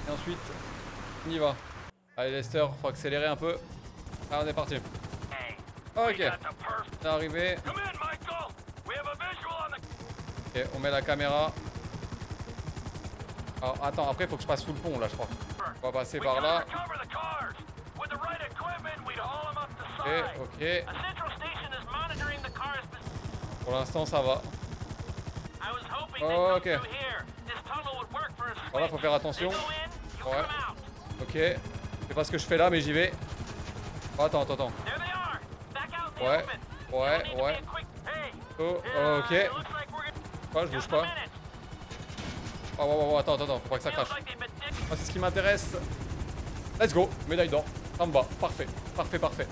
Et ensuite, on y va. Allez, Lester, faut accélérer un peu. Ah, on est parti. Ok, on est arrivé. Ok, on met la caméra. Alors, attends, après, faut que je passe sous le pont là, je crois. On va passer par là. Ok. Pour l'instant, ça va. Ok. Voilà, faut faire attention. Ouais. Ok. Je sais pas ce que je fais là, mais j'y vais. Oh, attends. Ouais. Oh, ok. Quoi, je bouge pas. Oh, attends, faut pas que ça crache. Moi, c'est ce qui m'intéresse. Let's go, médaille d'or. Ça me va, parfait, parfait, parfait.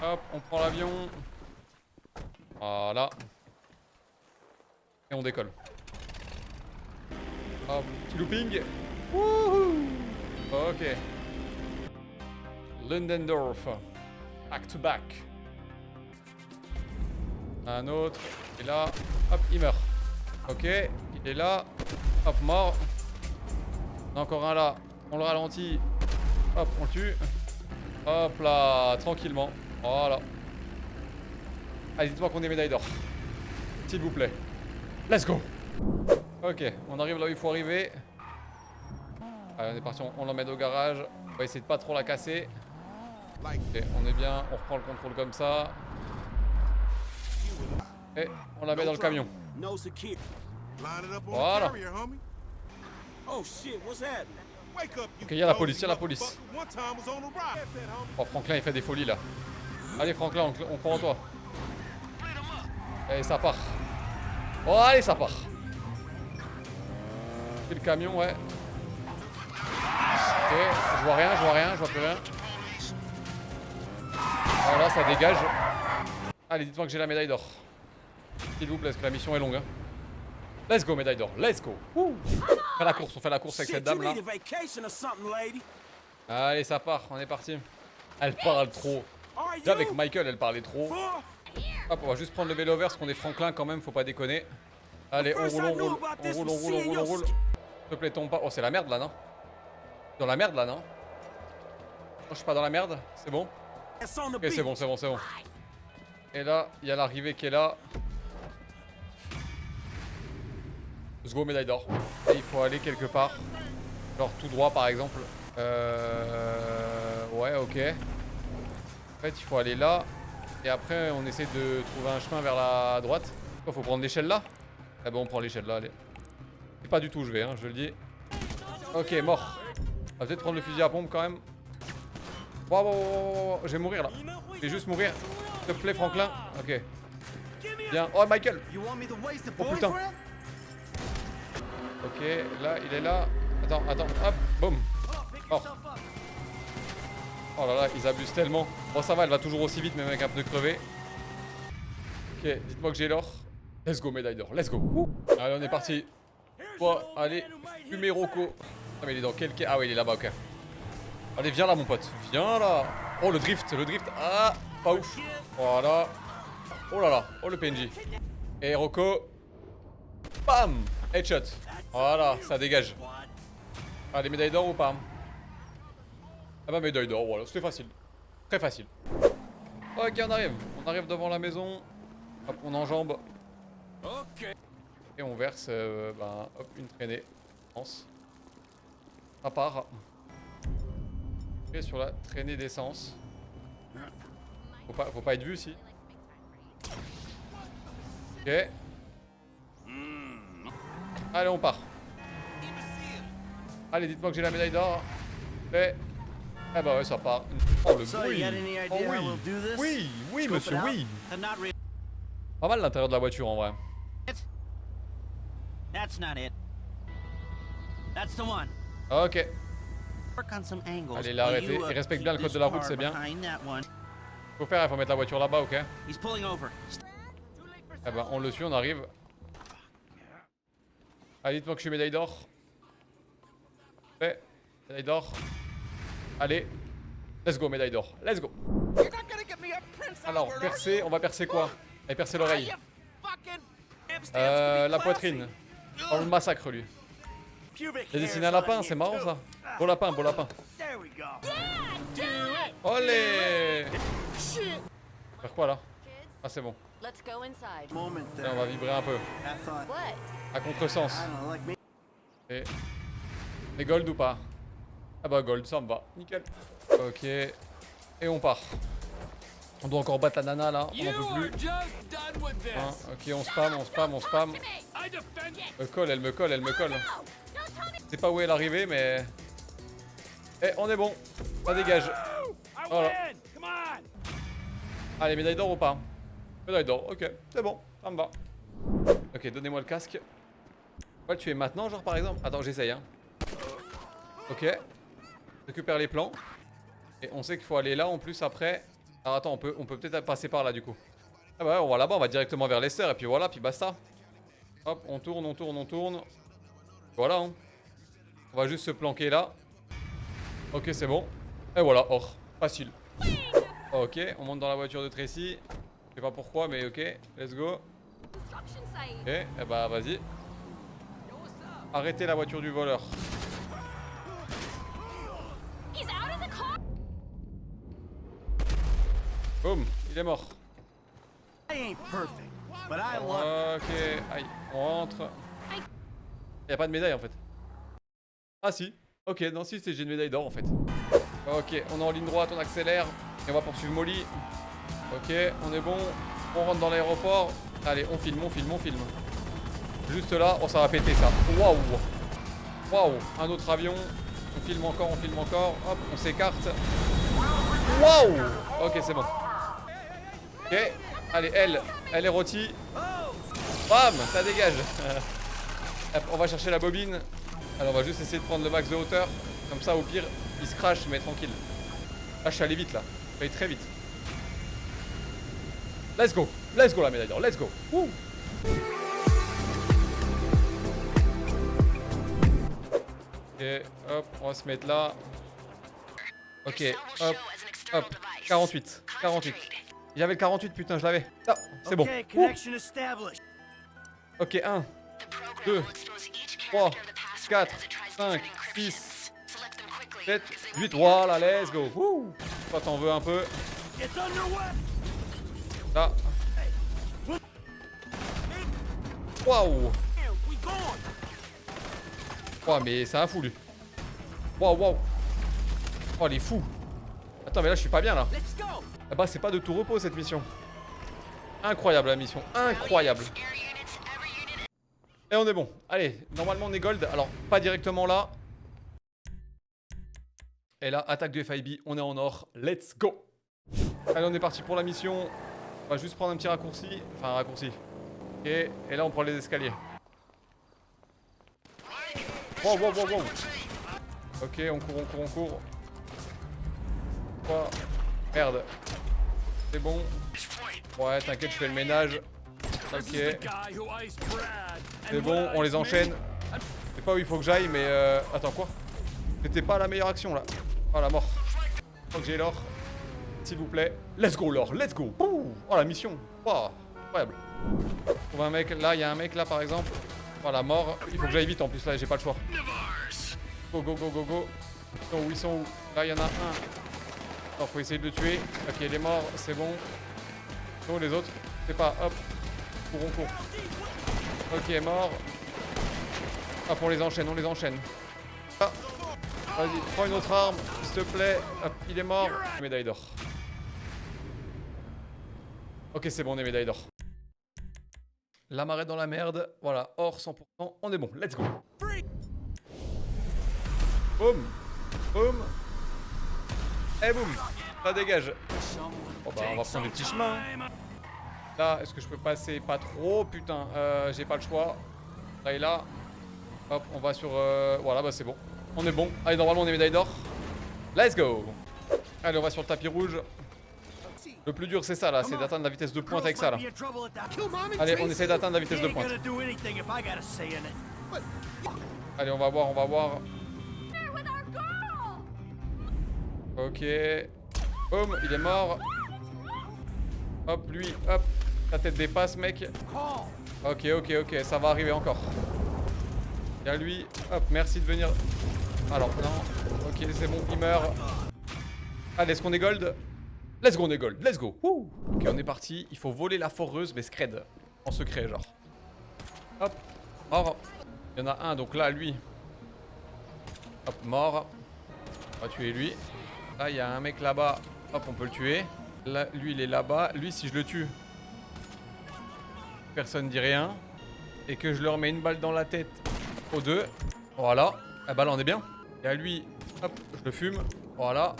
Hop, on prend l'avion. Voilà. Et on décolle. Hop, petit looping. Wouhou. Ok. Lundendorf. Back to back. Un autre. Et là, hop, il meurt. Ok, il est là. Hop, mort. On a encore un là. On le ralentit. Hop, on le tue. Hop là, tranquillement. Voilà. Allez, dites-moi qu'on est médaille d'or. S'il vous plaît. Let's go. Ok, on arrive là où il faut arriver. Allez, on est parti, on l'emmène au garage. On va essayer de pas trop la casser. Ok, on est bien, on reprend le contrôle comme ça. Et on la met dans le camion. Voilà. Ok, il y a la police, il y a la police. Oh, Franklin il fait des folies là. Allez Franklin, on croit en toi. Allez, ça part. Oh, allez, ça part. C'est le camion, ouais. Ok, je vois rien, je vois plus rien. Voilà, ça dégage. Allez, dites-moi que j'ai la médaille d'or. S'il vous plaît, parce que la mission est longue. Hein. Let's go, médaille d'or, let's go. On fait la course avec cette dame là. Allez, ça part, on est parti. Elle parle trop. Déjà avec Michael, elle parlait trop. Hop, on va juste prendre le vélo vert parce qu'on est Franklin quand même, faut pas déconner. Allez, on roule. S'il te plaît, tombe pas. Oh, c'est la merde là, non? Dans la merde là, non? Non, je suis pas dans la merde, c'est bon? Ok, c'est bon. Et là, il y a l'arrivée qui est là. Let's go, médaille d'or. Et il faut aller quelque part. Genre tout droit par exemple. Ouais, ok. En fait, il faut aller là. Et après, on essaie de trouver un chemin vers la droite. Il faut prendre l'échelle là. Ah bon, on prend l'échelle là, allez. C'est pas du tout où je vais, hein, je le dis. Ok, mort. On va peut-être prendre le fusil à pompe quand même. Wow, je vais mourir là. Je vais juste mourir. S'il te plaît, Franklin. Ok. Bien. Oh, Michael. Oh putain. Ok, là, il est là. Attends, hop, boum. Mort. Oh là là, ils abusent tellement. Bon, ça va, elle va toujours aussi vite, même avec un pneu crevé. Ok, dites-moi que j'ai l'or. Let's go, médaille d'or, let's go. Allez, on est parti. Bon, allez, fumer Rocco. Ah, mais il est dans quel quai? Ah, oui, il est là-bas, ok. Allez, viens là, mon pote. Viens là. Oh, le drift. Ah, pas ouf. Voilà. Oh là là, oh le PNJ. Et Rocco. Bam. Headshot. Voilà, ça dégage. Allez, médaille d'or ou pas? Ah bah médaille d'or, voilà, c'était facile. Très facile. Ok, on arrive devant la maison. Hop, on enjambe. Et on verse hop, une traînée. Essence. Ça part. Et sur la traînée d'essence. Faut pas être vu ici. Ok. Allez, on part. Allez, dites-moi que j'ai la médaille d'or. Et... Ah bah ouais, ça part. Oh, le bruit. Oh oui. Oui, monsieur, oui. Pas mal l'intérieur de la voiture, en vrai. Ok. Allez, l'arrêter. Il respecte bien le code de la route, c'est bien. Faut faire, il faut mettre la voiture là-bas, ok. Eh ben, on le suit, on arrive. Allez, dites-moi que je suis médaille d'or. Médaille d'or. Allez. Let's go, médaille d'or. Let's go. Alors, percer, on va percer quoi? Allez, percer l'oreille. La poitrine. On le massacre, lui. Il a dessiné un lapin, c'est marrant ça. Beau lapin, beau lapin. Olé! Faire quoi là? Ah, c'est bon. Là, on va vibrer un peu. À contresens. Et gold ou pas? Ah bah gold, ça me va. Nickel. Ok. Et on part. On doit encore battre la nana là. On n'en peut plus. Hein, ok, on spam. Elle me colle. Je sais pas où elle est arrivée, mais... Eh, on est bon. Ça dégage. Voilà. Allez, médaille d'or ou pas? Médaille d'or, ok. C'est bon, ça me va. Ok, donnez-moi le casque. On va le tuer maintenant, genre par exemple? Attends, j'essaye, hein. Ok. récupère les plans. Et on sait qu'il faut aller là en plus après. Alors attends, on peut peut-être passer par là du coup. Ah bah ouais, on va là-bas, on va directement vers Lester et puis voilà, puis basta. Hop, on tourne, on tourne, on tourne. Voilà, hein. On va juste se planquer là. Ok, c'est bon. Et voilà, or, facile. Ok, on monte dans la voiture de Tracy. Je sais pas pourquoi, mais ok, let's go. Ok, et bah vas-y. Arrêtez la voiture du voleur. Boum, il est mort. I ain't perfect, but I love Ok, aïe, on rentre. Y'a pas de médaille en fait. Ah si, ok, non si, j'ai une médaille d'or en fait. Ok, on est en ligne droite, on accélère. Et on va poursuivre Molly. Ok, on est bon. On rentre dans l'aéroport. Allez, on filme, on filme, on filme. Juste là, oh ça va péter ça. Waouh. Waouh, un autre avion. On filme encore, on filme encore. Hop, on s'écarte. Waouh. Ok, c'est bon. Ok, allez, elle est rôtie. Bam, ça dégage. Hop, on va chercher la bobine. Alors on va juste essayer de prendre le max de hauteur. Comme ça, au pire, il se crache, mais tranquille. Là, je suis allé vite là. Je vais aller très vite. Let's go la médaille d'or, let's go. Wouh. Ok, hop, on va se mettre là. Ok, hop, hop, 48. J'avais le 48, putain, je l'avais. Ah, c'est bon. Okay, connection established. Ok, 1, 2, 3, 4, 5, 6, 7, 8. Voilà, let's go. Wouh. Toi, t'en veux un peu. It's underway. Là. Waouh. We going. Oh, mais c'est un fou lui. Waouh, waouh. Oh, les fous. Attends, mais là, je suis pas bien là. Let's go. Ah bah, c'est pas de tout repos cette mission. Incroyable la mission. Incroyable. Et on est bon. Allez, normalement on est gold. Alors, pas directement là. Et là, attaque du FIB. On est en or. Let's go. Allez, on est parti pour la mission. On va juste prendre un petit raccourci. Enfin, un raccourci. Ok. Et là, on prend les escaliers. Wow, wow, wow, wow. Ok, on court. Quoi? Merde. C'est bon. Ouais, t'inquiète, je fais le ménage. Ok. C'est bon, on les enchaîne. Je sais pas où il faut que j'aille, mais attends, quoi? C'était pas la meilleure action là. Oh la mort. Faut que j'ai l'or. S'il vous plaît. Let's go l'or, let's go. Ouh. Oh la mission. Oh, incroyable. On trouve un mec, là, il y a un mec là par exemple. Oh la mort. Il faut que j'aille vite en plus là, j'ai pas le choix. Go, go, go, go, go. Ils sont où? Là, il y en a un. Attends, faut essayer de le tuer. Ok, il est mort, c'est bon. Non, les autres, je sais pas, hop. On court. Ok, mort. Hop, on les enchaîne, Ah. Vas-y, prends une autre arme, s'il te plaît. Hop, il est mort. Médaille d'or. Ok, c'est bon, on est médaille d'or. La marée dans la merde. Voilà, or 100%. On est bon, let's go. Boum. Boum. Et boum. Ça dégage. Bon bah, on va prendre le petit chemin. Là, est-ce que je peux passer? Pas trop, putain. J'ai pas le choix. Là et là. Hop, on va sur... Voilà, bah c'est bon. On est bon. Allez, normalement, on est médaille d'or. Let's go. Allez, on va sur le tapis rouge. Le plus dur, c'est ça, là. C'est d'atteindre la vitesse de pointe avec ça, là. Allez, on essaie d'atteindre la vitesse de pointe. Allez, on va voir. Ok. Boum, il est mort. Hop, lui, hop. Ta tête dépasse, mec. Ok, ça va arriver encore. Il y a lui. Hop, merci de venir. Alors, non. Ok, c'est bon, il meurt. Allez, est-ce qu'on est gold? Let's go, on est gold. Let's go. Woo. Ok, on est parti. Il faut voler la foreuse, mais scred. En secret, genre. Hop. Mort. Il y en a un, donc là, lui. Hop, mort. On va tuer lui. Là, il y a un mec là-bas. Hop, on peut le tuer. Là, lui, il est là-bas. Lui, si je le tue, personne dit rien. Et que je leur mets une balle dans la tête aux deux. Voilà. Ah bah là, on est bien. Et à lui, hop, je le fume. Voilà.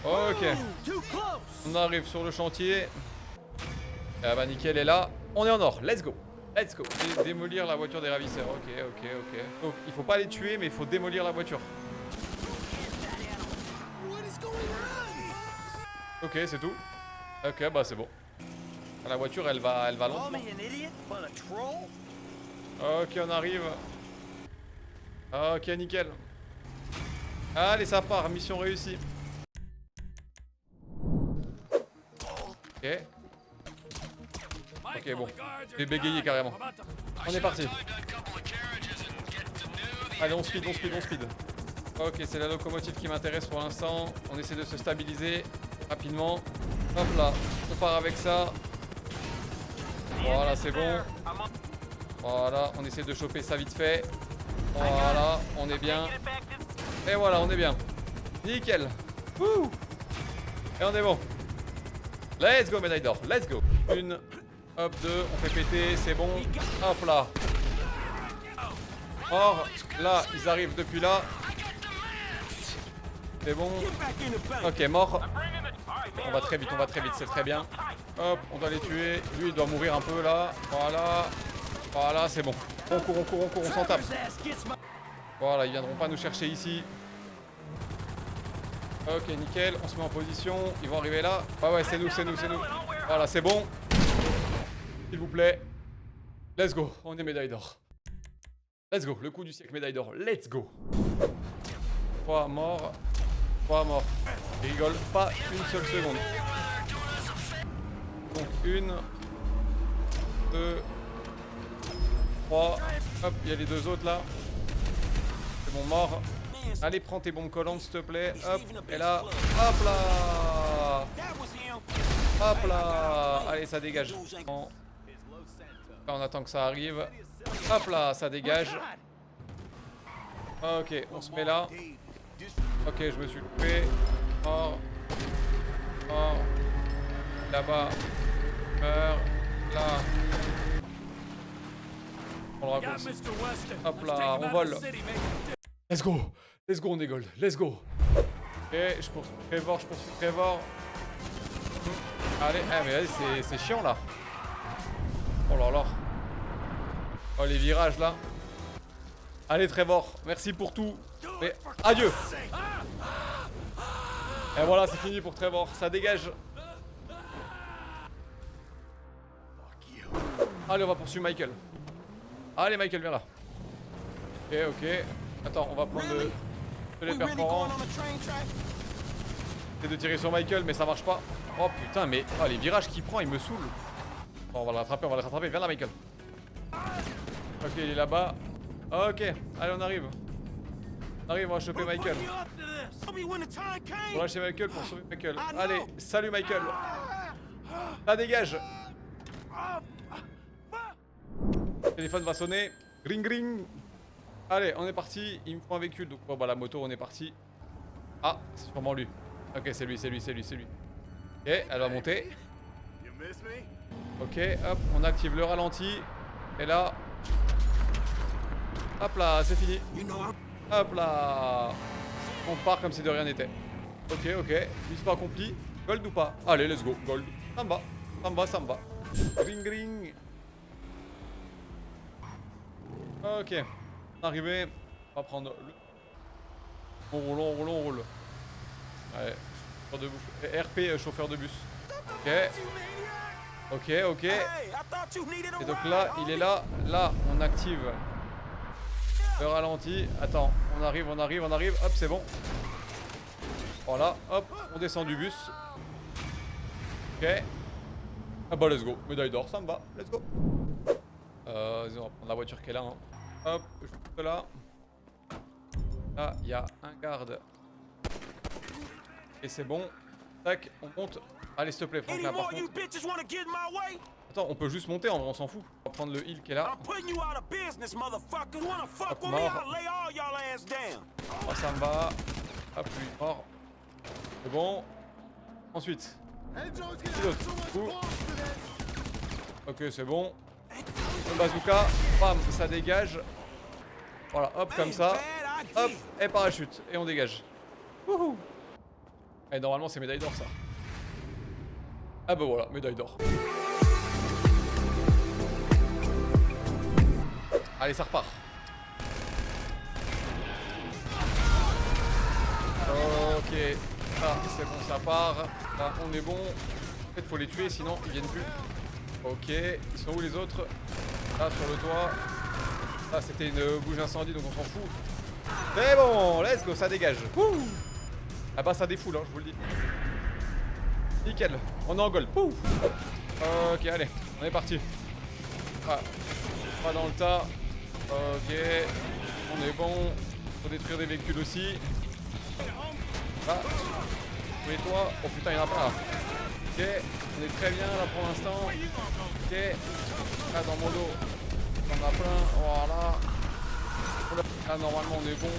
Ok. On arrive sur le chantier. Ah bah nickel, est là. On est en or. Let's go. Let's go. Et démolir la voiture des ravisseurs. Ok. Donc, il faut pas les tuer, mais il faut démolir la voiture. Ok, c'est tout. Ok, bah c'est bon. La voiture, elle va Call lentement. me an idiot, but a troll? Ok, on arrive. Ok, nickel. Allez, ça part. Mission réussie. Ok. Ok, bon. J'ai bégayé carrément. On est parti. Allez, on speed. Ok, c'est la locomotive qui m'intéresse pour l'instant. On essaie de se stabiliser rapidement. Hop là, on part avec ça. Voilà, c'est bon. Voilà, on essaie de choper ça vite fait. Voilà, on est bien. Et voilà, on est bien. Nickel. Wouh. Et on est bon. Let's go, médaille d'or. Let's go. Une, hop, deux, on fait péter, c'est bon. Hop là. Or, là, ils arrivent depuis là. C'est bon. Ok, mort. On va très vite, c'est très bien. Hop, on doit les tuer. Lui, il doit mourir un peu là. Voilà. Voilà, c'est bon. On court, on s'en tape. Voilà, ils viendront pas nous chercher ici. Ok, nickel, on se met en position. Ils vont arriver là. Ouais, c'est nous. Voilà, c'est bon. S'il vous plaît. Let's go, on est médaille d'or. Let's go, le coup du siècle médaille d'or. Let's go. 3 morts. Ils rigolent pas une seule seconde. Donc 1, 2, 3. Hop, il y a les deux autres là. C'est bon, mort. Allez, prends tes bombes collantes s'il te plaît. Hop, et là. Hop là. Hop là. Allez, ça dégage. On attend que ça arrive. Hop là, ça dégage. Ok, on se met là. Ok, je me suis coupé. Mort. Là-bas. Meurs. Là. On le raccourci. Hop là, on vole. Let's go, on est gold. Let's go. Ok, je poursuis Trevor. Allez, mais c'est chiant là. Oh là là. Oh, les virages là. Allez, Trevor, merci pour tout. Mais adieu. Et voilà, c'est fini pour Trevor. Ça dégage. Allez, on va poursuivre Michael. Allez, Michael, viens là. Ok. Attends, on va prendre de les perforants. J'essaie de tirer sur Michael, mais ça marche pas. Oh putain, mais les virages qu'il prend, il me saoule. Bon, on va le rattraper. Viens là, Michael. Ok, il est là-bas. Ok, allez, on arrive. On va choper Michael. On va lâcher Michael pour sauver Michael. Allez, salut Michael. Ça dégage. Le téléphone va sonner. Ring. Allez, on est parti. Il me faut un véhicule. Donc, bon, bah, la moto, on est parti. Ah, c'est sûrement lui. Ok, c'est lui. Ok, elle va monter. Ok, hop, on active le ralenti. Et là. Hop là, c'est fini. Hop là. On part comme si de rien n'était. Ok. Mission accomplie. Gold ou pas? Allez, let's go. Gold. Ça me va. Ring. Ok. Arrivé. On va prendre le... On roule. Allez. Chauffeur de bus. RP, chauffeur de bus. Ok. Et donc là, il est là. Là, on active le ralenti. Attends, on arrive. Hop, c'est bon. Voilà, hop, on descend du bus. Ok. Ah bah, let's go. Médaille d'or, ça me va. Let's go. Vas-y, on va prendre la voiture qui est là. Hein. Hop, juste là. Là, il y a un garde. Et c'est bon. Tac, on monte. Allez, s'il te plaît, Franklin, par contre. Attends, on peut juste monter, en vrai, on s'en fout. On va prendre le heal qui est là. Hop, mort. Oh, ça me va. Hop, lui, mort. C'est bon. Ensuite. Ok, c'est bon. Le bazooka. Bam, ça dégage. Voilà, hop, comme ça. Hop, et parachute. Et on dégage. Wouhou. Et normalement, c'est médaille d'or, ça. Ah bah voilà, médaille d'or. Allez, ça repart. Ok. Ça, c'est bon, ça part. Là, on est bon. En fait, faut les tuer, sinon ils viennent plus. Ok, ils sont où les autres? Là, sur le toit. Ça, c'était une bouche d'incendie, donc on s'en fout. Mais bon, let's go, ça dégage. Ouh. Ah bah, ça défoule, hein, je vous le dis. Nickel, on est en gold. Ouh. Ok, allez, on est parti. Ah, pas dans le tas. Ok, on est bon. Faut détruire des véhicules aussi. Là, sur les toits. Oh putain, il y en a pas là. Ok, on est très bien là pour l'instant. Ok, là dans mon dos, on en a plein. Voilà. Là, normalement, on est bon.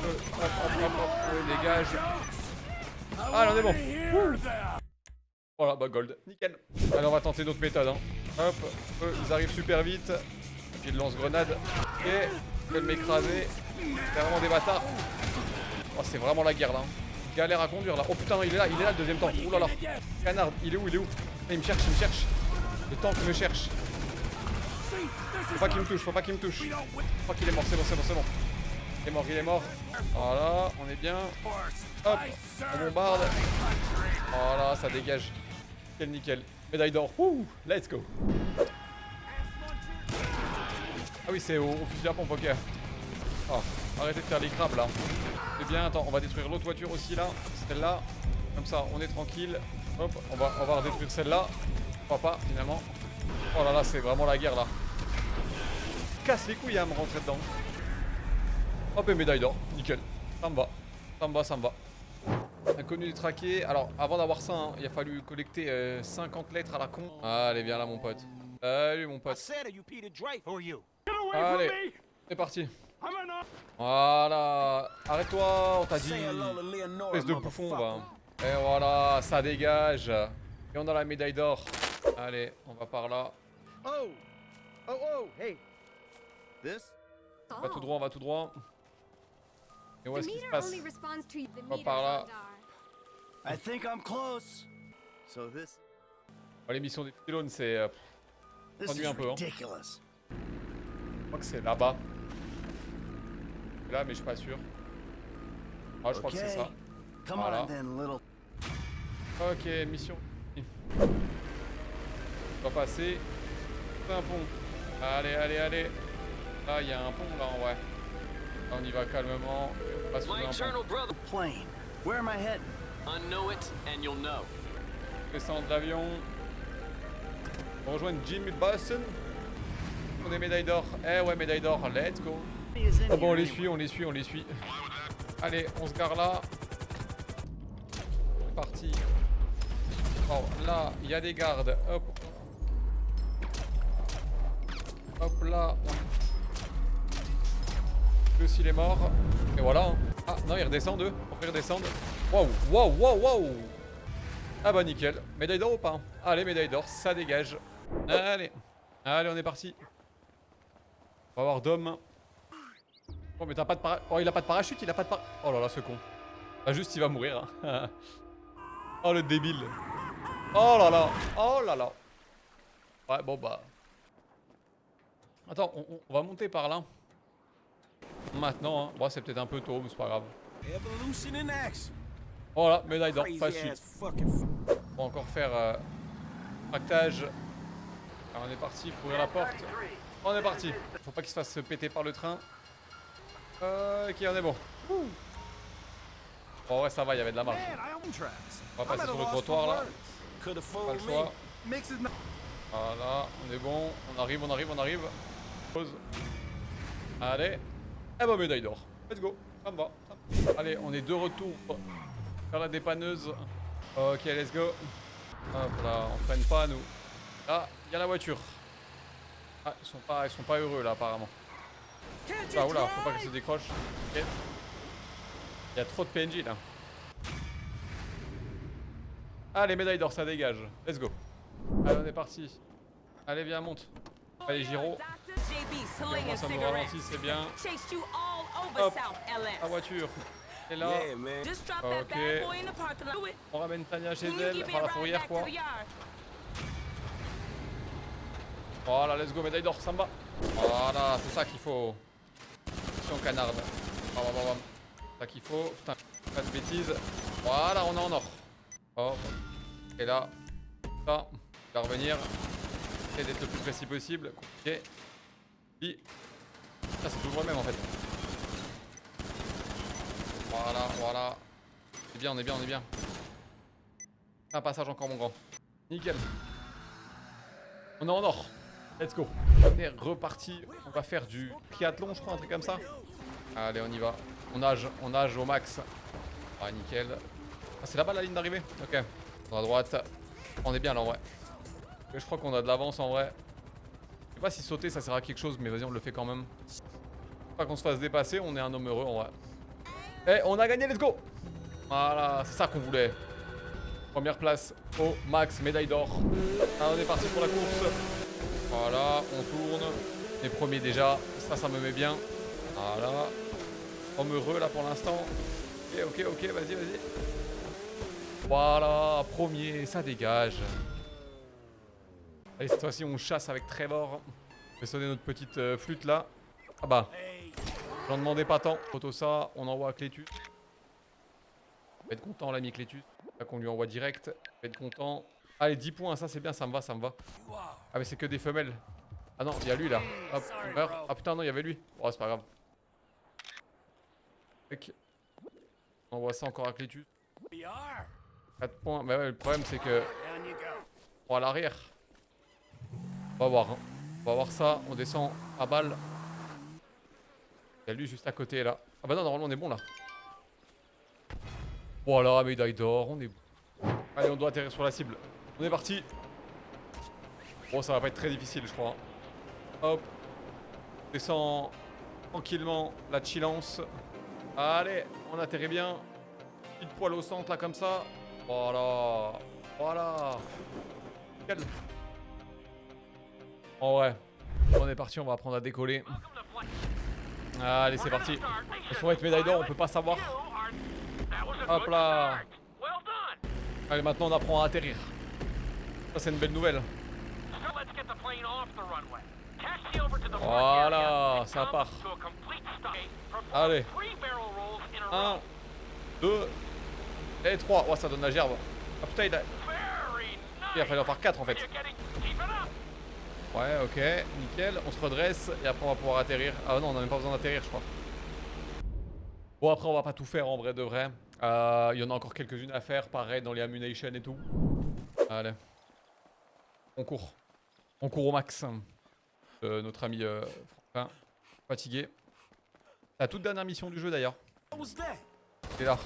Hop, hop, hop, hop, on les dégage. Ah, là, on est bon. Ouh. Voilà, bah gold, nickel. Allez, on va tenter d'autres méthodes. Hein. Hop, eux, ils arrivent super vite. Puis ils lancent grenade. Et ils veulent m'écraser. C'est vraiment des bâtards. Oh, c'est vraiment la guerre là. Galère à conduire là. Oh putain, il est là le deuxième tank. Ouh là là. Canard, il est où? Il me cherche, Le tank me cherche. Faut pas qu'il me touche, Je crois qu'il est mort, c'est bon. Il est mort. Voilà, on est bien. Hop, on bombarde. Voilà, ça dégage. Nickel. Médaille d'or. Ouh, let's go. Ah oui, c'est au fusil à pompe, ok. Oh, arrêtez de faire les crabes là. C'est bien, attends, on va détruire l'autre voiture aussi là. Celle-là. Comme ça, on est tranquille. Hop, on va redétruire celle-là. Pourquoi pas, finalement. Oh là là, c'est vraiment la guerre là. Casse les couilles à me rentrer dedans. Hop, et médaille d'or. Nickel. Ça me va. Inconnu détraqué. Alors, avant d'avoir ça, hein, il a fallu collecter 50 lettres à la con. Allez, viens là, mon pote. Salut, mon pote. Allez, c'est parti. Voilà. Arrête-toi, on t'a dit. Espèce de bouffon, va. Et voilà, ça dégage. Et on a la médaille d'or. Allez, on va par là. Hey. This? On va tout droit. Et où est-ce qu'il se passe? On va par là. I think I'm close. So this Oh, l'émission des pylônes, c'est... is un peu, hein. ridiculous. Je crois que c'est là-bas. Là, mais je suis pas sûr. Ah, je crois que c'est ça. Come Voilà. on then, little. Ok, mission. On va passer. C'est un pont. Allez. Là, il y a un pont, là, ouais. Là, on y va calmement. On passe sous un pont. Plane. Where am I heading? Unknow it, and you'll know. Descendre de l'avion. On rejoint Jimmy Boston. On a des médailles d'or. Eh ouais, médaille d'or. Let's go. Oh bon, on les suit. Allez, on se gare là. C'est parti. Oh, là, il y a des gardes. Hop. Hop là. Lui aussi, il est mort. Et voilà. Hein. Ah, non, ils redescendent eux. Pourquoi ils redescendent? Wow. Ah bah nickel. Médaille d'or ou pas? Allez, médaille d'or, ça dégage. Allez, on est parti. On va voir Dom. Oh mais t'as pas de parachute. Oh, il a pas de parachute, Oh là là, ce con. Bah juste, il va mourir. Hein. Oh le débile. Oh là là. Ouais, bon bah. Attends, on va monter par là. Maintenant, hein. Bon, c'est peut-être un peu tôt, mais c'est pas grave. Voilà, médaille d'or, facile. On va encore faire tractage. Alors, on est parti pour ouvrir la porte. On est parti. Faut pas qu'il se fasse péter par le train. Ok, on est bon. Bon, ouais, ça va, il y avait de la marge. On va passer sur le trottoir là. Pas le choix. Voilà, on est bon. On arrive. Pause. Allez. Et bah, médaille d'or. Let's go. Ça me va. Allez, on est de retour vers la dépanneuse. Ok, let's go. Hop là, on freine pas nous. Là, il y a la voiture. Ah, ils sont pas heureux là apparemment. Ah oula, faut pas qu'elle se décroche. Ok. Il y a trop de PNJ là. Allez, médaille d'or, ça dégage. Let's go. Allez, on est parti. Allez, viens, monte. Allez, Giro. Comment ça me ralentit, c'est bien. Hop, la voiture. Et là. Ok. On ramène Tania chez elle, par la fourrière quoi. Voilà, let's go, médaille d'or, ça me va. Voilà, c'est ça qu'il faut. Attention, canarde. Bam. C'est ça qu'il faut. Putain, pas de bêtises. Voilà, on est en or. Hop. Et là, ça, il va revenir. Essayer d'être le plus précis possible. Compliqué. Puis, ça c'est toujours le même en fait. Voilà, voilà. On est bien, on est bien, on est bien. Un passage encore mon grand. Nickel. On est en or. Let's go. On est reparti. On va faire du triathlon, je crois, un truc comme ça. Allez, on y va. On nage au max. Ah, nickel. Ah, c'est là-bas la ligne d'arrivée. Ok. On à droite. On est bien là en vrai. Je crois qu'on a de l'avance en vrai. Je sais pas si sauter ça sert à quelque chose, mais vas-y, on le fait quand même. Pas qu'on se fasse dépasser, on est un homme heureux en vrai. Et on a gagné, let's go. Voilà, c'est ça qu'on voulait. Première place au max, médaille d'or. On est parti pour la course. Voilà, on tourne. Les premiers déjà, ça me met bien. Voilà. Homme heureux là pour l'instant. Ok, vas-y. Voilà, premier, ça dégage. Allez, cette fois-ci on chasse avec Trevor. On fait sonner notre petite flûte là. Ah bah, j'en demandais pas tant. Photo ça, on envoie à Clétus. Il va être content l'ami Clétus. Là qu'on lui envoie direct. Il va être content. Allez, 10 points, ça c'est bien, ça me va. Ah mais c'est que des femelles. Ah non, il y a lui là. Hop, il meurt. Ah putain non, il y avait lui. Oh c'est pas grave. On envoie ça encore à Clétus. 4 points. Mais ouais, le problème c'est que... Bon, à l'arrière. On va voir. Hein. On va voir ça. On descend à balle. Il y a lui juste à côté là. Ah bah non, normalement on est bon là. Voilà, médaille d'or. On est bon. Allez, on doit atterrir sur la cible. On est parti. Bon, ça va pas être très difficile, je crois. Hop. On descend tranquillement la chillance. Allez, on atterrit bien. Petite poil au centre là comme ça. Voilà. Voilà. Nickel. En vrai. On est parti, on va apprendre à décoller. Allez, c'est parti. On va être médaille d'or, on peut pas savoir. Hop là. Allez, maintenant on apprend à atterrir. Ça, c'est une belle nouvelle. Voilà, ça part. Allez. 1, 2 et 3. Oh, ça donne la gerbe. Ah putain, il a fallu en faire 4 en fait. Ouais, ok, nickel. On se redresse et après on va pouvoir atterrir. Ah non, on n'a même pas besoin d'atterrir, je crois. Bon, après, on va pas tout faire en vrai de vrai. Il y en a encore quelques-unes à faire, pareil, dans les ammunition et tout. Allez. On court. On court au max. Notre ami Franklin. Fatigué. La toute dernière mission du jeu d'ailleurs. Il est là.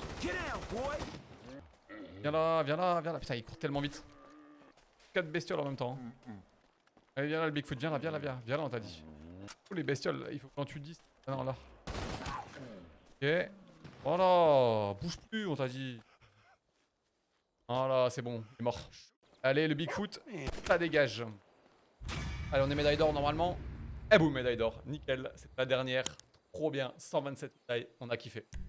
Viens là, viens là, viens là. Putain, il court tellement vite. 4 bestioles en même temps. Allez, viens là, le Bigfoot. Viens là, viens là, viens. Viens là, on t'a dit. Oh, les bestioles, il faut que tu dises. Ah non, là. Ok. Voilà. Bouge plus, on t'a dit. Voilà, c'est bon. Il est mort. Allez, le Bigfoot. Ça dégage. Allez, on est médaille d'or normalement. Et boum, médaille d'or. Nickel. C'est la dernière. Trop bien. 127 médailles. On a kiffé.